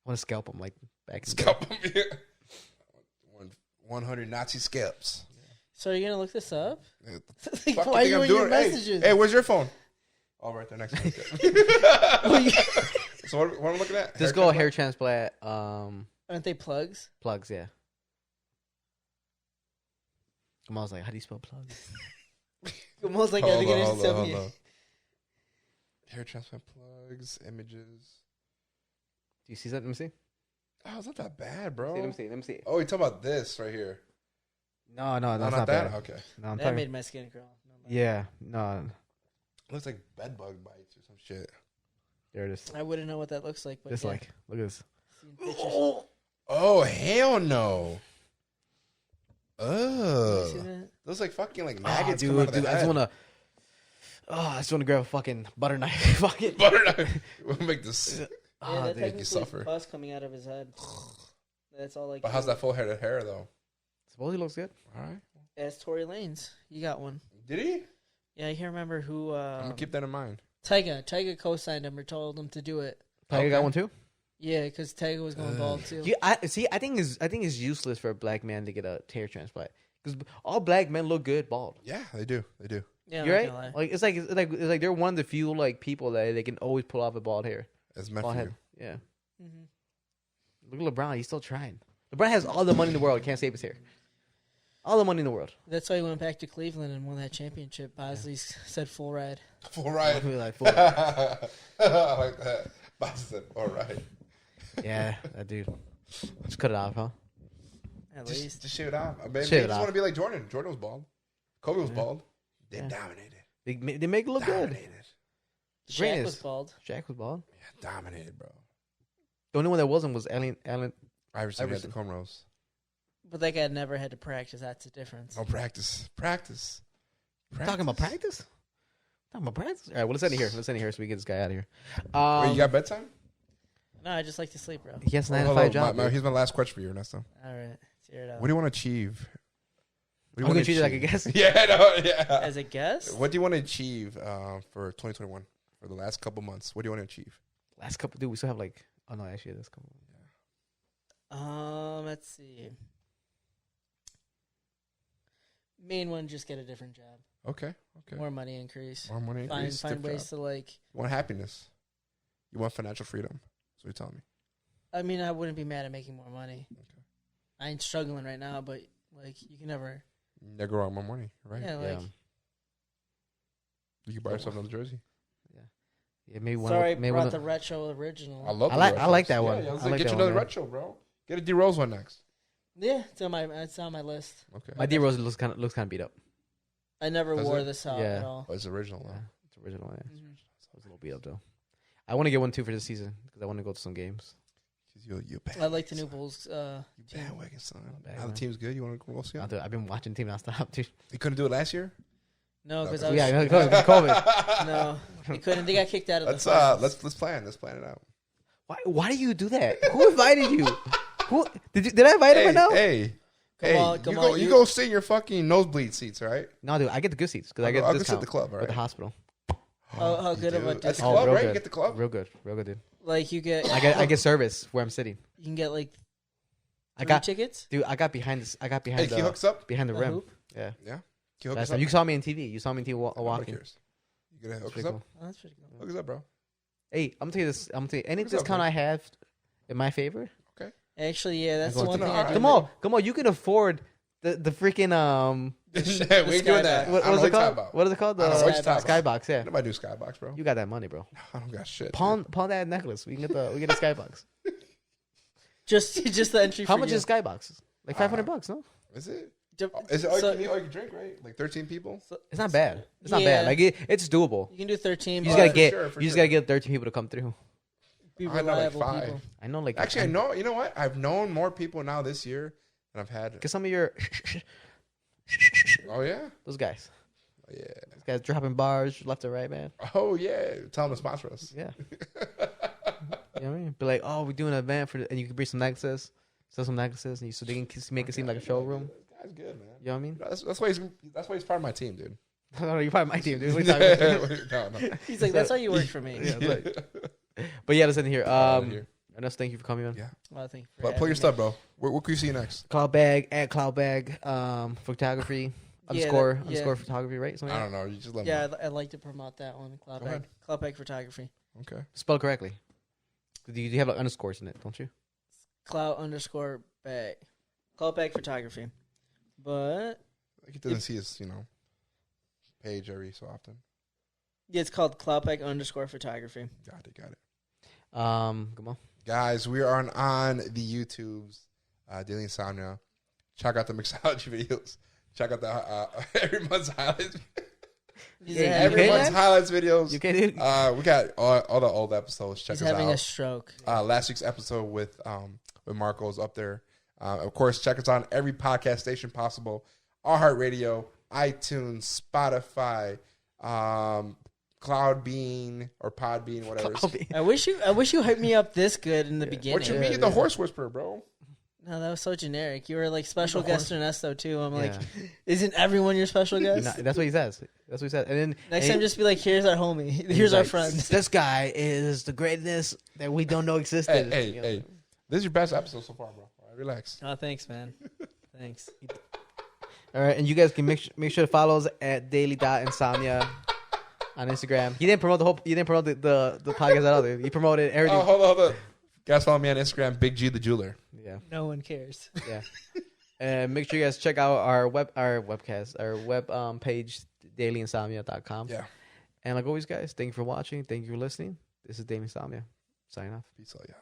want to scalp him like back. In Scalp him. Yeah. 100 Nazi scalps. So are you gonna look this up? Yeah, Like, fuck why are think you I'm in your doing? Hey, messages? Hey, where's your phone? Oh, right there next to me. So what am I looking at? Just go hair transplant. Aren't they plugs? Plugs, yeah. I was like, how do you spell plugs? Almost like I Hold think it on, is hold on, hold Insomnia. on. Hair transplant plugs, images. Do you see that? Let me see. Oh, it's not that bad, bro. Let me see. Oh, you talk about this right here. No, No, that's not not that. bad. Okay. No, I'm That talking. made my skin crawl. No, Yeah, no. Looks like bed bug bites or some shit. There it is. I wouldn't know what that looks like, but Just yeah. like, look at this. Seen pictures. Oh, hell no. You see Ugh. that? Looks like fucking like Oh, maggots come out of dude, the I just head. wanna. Oh, I just wanna grab a fucking butter knife. Fucking. Butter knife. We'll make this. Yeah, Oh, that dude. technically suffer. pus coming out of his head. That's all like. But how's that full head of hair though? Suppose he looks good. All right. As Tory Lanez, you got one. Did he? Yeah, I can't remember who. I'm gonna keep that in mind. Tyga co-signed him or told him to do it. Tiger Okay. got one too. Yeah, because Tyga was going bald too. I think it's useless for a black man to get a hair transplant because all black men look good bald. Yeah, they do. They do. Yeah, You're I'm right. not gonna lie. Like it's like they're one of the few like people that they can always pull off a bald hair. It's meant Bald for head. you. Yeah. Mhm. Look at LeBron. He's still trying. LeBron has all the money in the world. Can't save his hair. All the money in the world. That's why he went back to Cleveland and won that championship. Bosley said full ride. Full ride. Like, full- I like that. Boss said, all right. yeah, that dude. Just cut it off, huh? At Just least. shave it off. I mean, Shave they it just off. want to be like Jordan. Jordan was bald. Kobe was Yeah. bald. They Yeah. dominated. They make it look good. Dominated. Shaq greatest. was bald. Shaq was bald. Yeah, dominated, bro. The only one that wasn't was Allen. Iverson had the Iverson. cornrows. But that guy never had to practice. That's the difference. No practice. Practice. Talking about practice. Talking about practice. All right, well let's end it here. Let's end it here so we get this guy out of here. Wait, you got bedtime? No, I just like to sleep, bro. He has a 9 to Hold 5 on, job. here's dude. my last question for you, Ernesto. All right. Let's hear it out. What do you want to achieve? What do I'm wanna gonna treat it like a achieve? guest. Yeah, no, yeah. As a guest? What do you want to achieve for 2021? For the last couple months, what do you want to achieve? Last couple, dude. We still have like. Oh no, actually, this couple. Let's see. Main one, just get a different job. Okay. More money increase. More money. Find different ways job. to like. You want happiness. You want financial freedom. That's what you're telling me. I mean, I wouldn't be mad at making more money. Okay. I ain't struggling right now, but like you can never. Never go wrong with more money, right? Yeah, like. You can buy yourself another jersey. Yeah, maybe one. Sorry, maybe brought one. the retro original. I love. I like that one. Yeah, I like, like get that you another one, man. retro, bro. Get a D Rose one next. Yeah, it's on my list. Okay. My D Rose looks kind of beat up. I never Does wore it? this out Yeah. at all. Oh, it's original though. Yeah, it's original. Yeah, Mhm. it's a little beat up though. I want to get one too for this season because I want to go to some games. You bad. I like the new Bulls. You bandwagon son. bad, Now the man. team's good. You want to go see it? I've been watching team nonstop, dude. You couldn't do it last year. No, because No, I was. Yeah, COVID. No, they couldn't. They got kicked out of Let's the. Finals. let's plan. Let's plan it out. Why do you do that? Who invited you? Who did I invite him or no? Hey, Come on, you go sit in your fucking nosebleed seats, all right? No, dude, I get the good seats because I get I'll the go sit at discount the club, all at right? the hospital. How good of a At the discount? club, real right? You good. get the club. Real good, dude. Like you get. I get service where I'm sitting. You can get like. I got tickets. dude. I got behind this. I got behind Hey, he hooks up. behind the A rim. hoop? Yeah. Yeah. He hooks Last up. time you saw me on TV. You saw me on TV Nobody walking. cares. You gonna It's hook us pretty up? cool. Oh, that's pretty cool. Hook us up, bro. Hey, I'm gonna tell you this. Any What's up, discount man? I have in my favor. Actually, yeah, that's I'm the going one to- thing I do. Come on. You can afford the freaking we ain't doing that. What I don't is know it called? about. What is it called? I don't know what you're The talking skybox. Yeah. Nobody do skybox, bro. You got that money, bro. I don't got shit. Pawn that necklace. We get a skybox. Just the entry. How for much you. is skybox? Like $500, no? Dude. Is it? Ju- Is it all so- you can eat, all you can drink, right? Like 13 people? It's not bad. It's not Yeah. bad. Like it's doable. You can do 13. You just but gotta get. sure, for You just sure. gotta get 13 people to come through. be I know, like, reliable 5. people. I know, like Actually, I know. You know what? I've known more people now this year than I've had. Cause some of your Oh yeah. those guys, Oh, yeah. those guys dropping bars left and right, man. Oh yeah. Tell them to sponsor us. Yeah. You know what I mean? Be like, oh, we're doing an event and you can bring some necklaces, sell some necklaces, and so they can make it seem like a showroom. This guy's good, man. You know what I mean? That's why he's part of my team, dude. No, you're part of my team, dude. What are you talking about? no. He's like, that's how you work for me. Yeah, look. But yeah, listen here. Here. Ernesto, thank you for coming on. Yeah. Well, thank you for But having plug your me. stuff, bro. What can you see next? Cloudbag at Cloudbag photography underscore photography, right? Something I like don't know. You just let me Yeah, know. I'd like to promote that one. Go ahead. Cloudbag Photography. Okay. that. Spell it correctly. You have like underscores in it, don't you? Cloud_bag. Cloudbag Photography. But Like he doesn't see his, page every so often. yeah, it's called Cloudbag_photography. Got it. Come on. Guys, we are on the YouTubes, Daily Insomnia. Check out the mixology videos. Check out the every month's highlights. He's, Yeah, having, okay, Every month's man? highlights videos. You okay, dude? We got all the old episodes. Check he's us having a out. stroke. Last week's episode with Marco is up there. Of course, check us out on every podcast station possible: iHeartRadio, iTunes, Spotify, Cloudbean or Podbean, whatever. I wish you hyped me up this good in the beginning. What you mean? You're the horse whisperer, bro. No, that was so generic. You were like special guest Ernesto too. I'm like, Yeah. isn't everyone your special guest? No, that's what he says. That's what he said. And then Next time, just be like, here's our homie. Here's our friend. This guy is the greatness that we don't know existed. Hey. This is your best episode so far, bro. All right, relax. Oh, thanks, man. Thanks. All right, and you guys can make sure to follow us at daily.insomnia on Instagram. He didn't promote the podcast at all. Dude. He promoted everything. Oh, hold on. Guys, follow me on Instagram, Big G the Jeweler. Yeah, No one cares. yeah. And make sure you guys check out our web page, dailyinsomnia.com. Yeah. And like always, guys, thank you for watching. Thank you for listening. This is Daily Insomnia. Signing off. Peace out, yeah.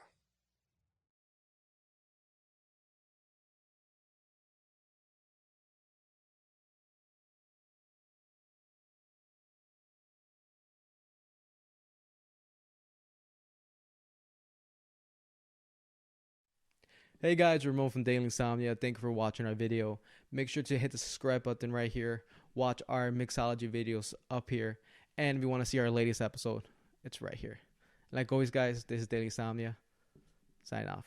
Hey guys, Ramon from Daily Insomnia. Thank you for watching our video. Make sure to hit the subscribe button right here. Watch our mixology videos up here. And if you want to see our latest episode, it's right here. Like always, guys, this is Daily Insomnia. Sign off.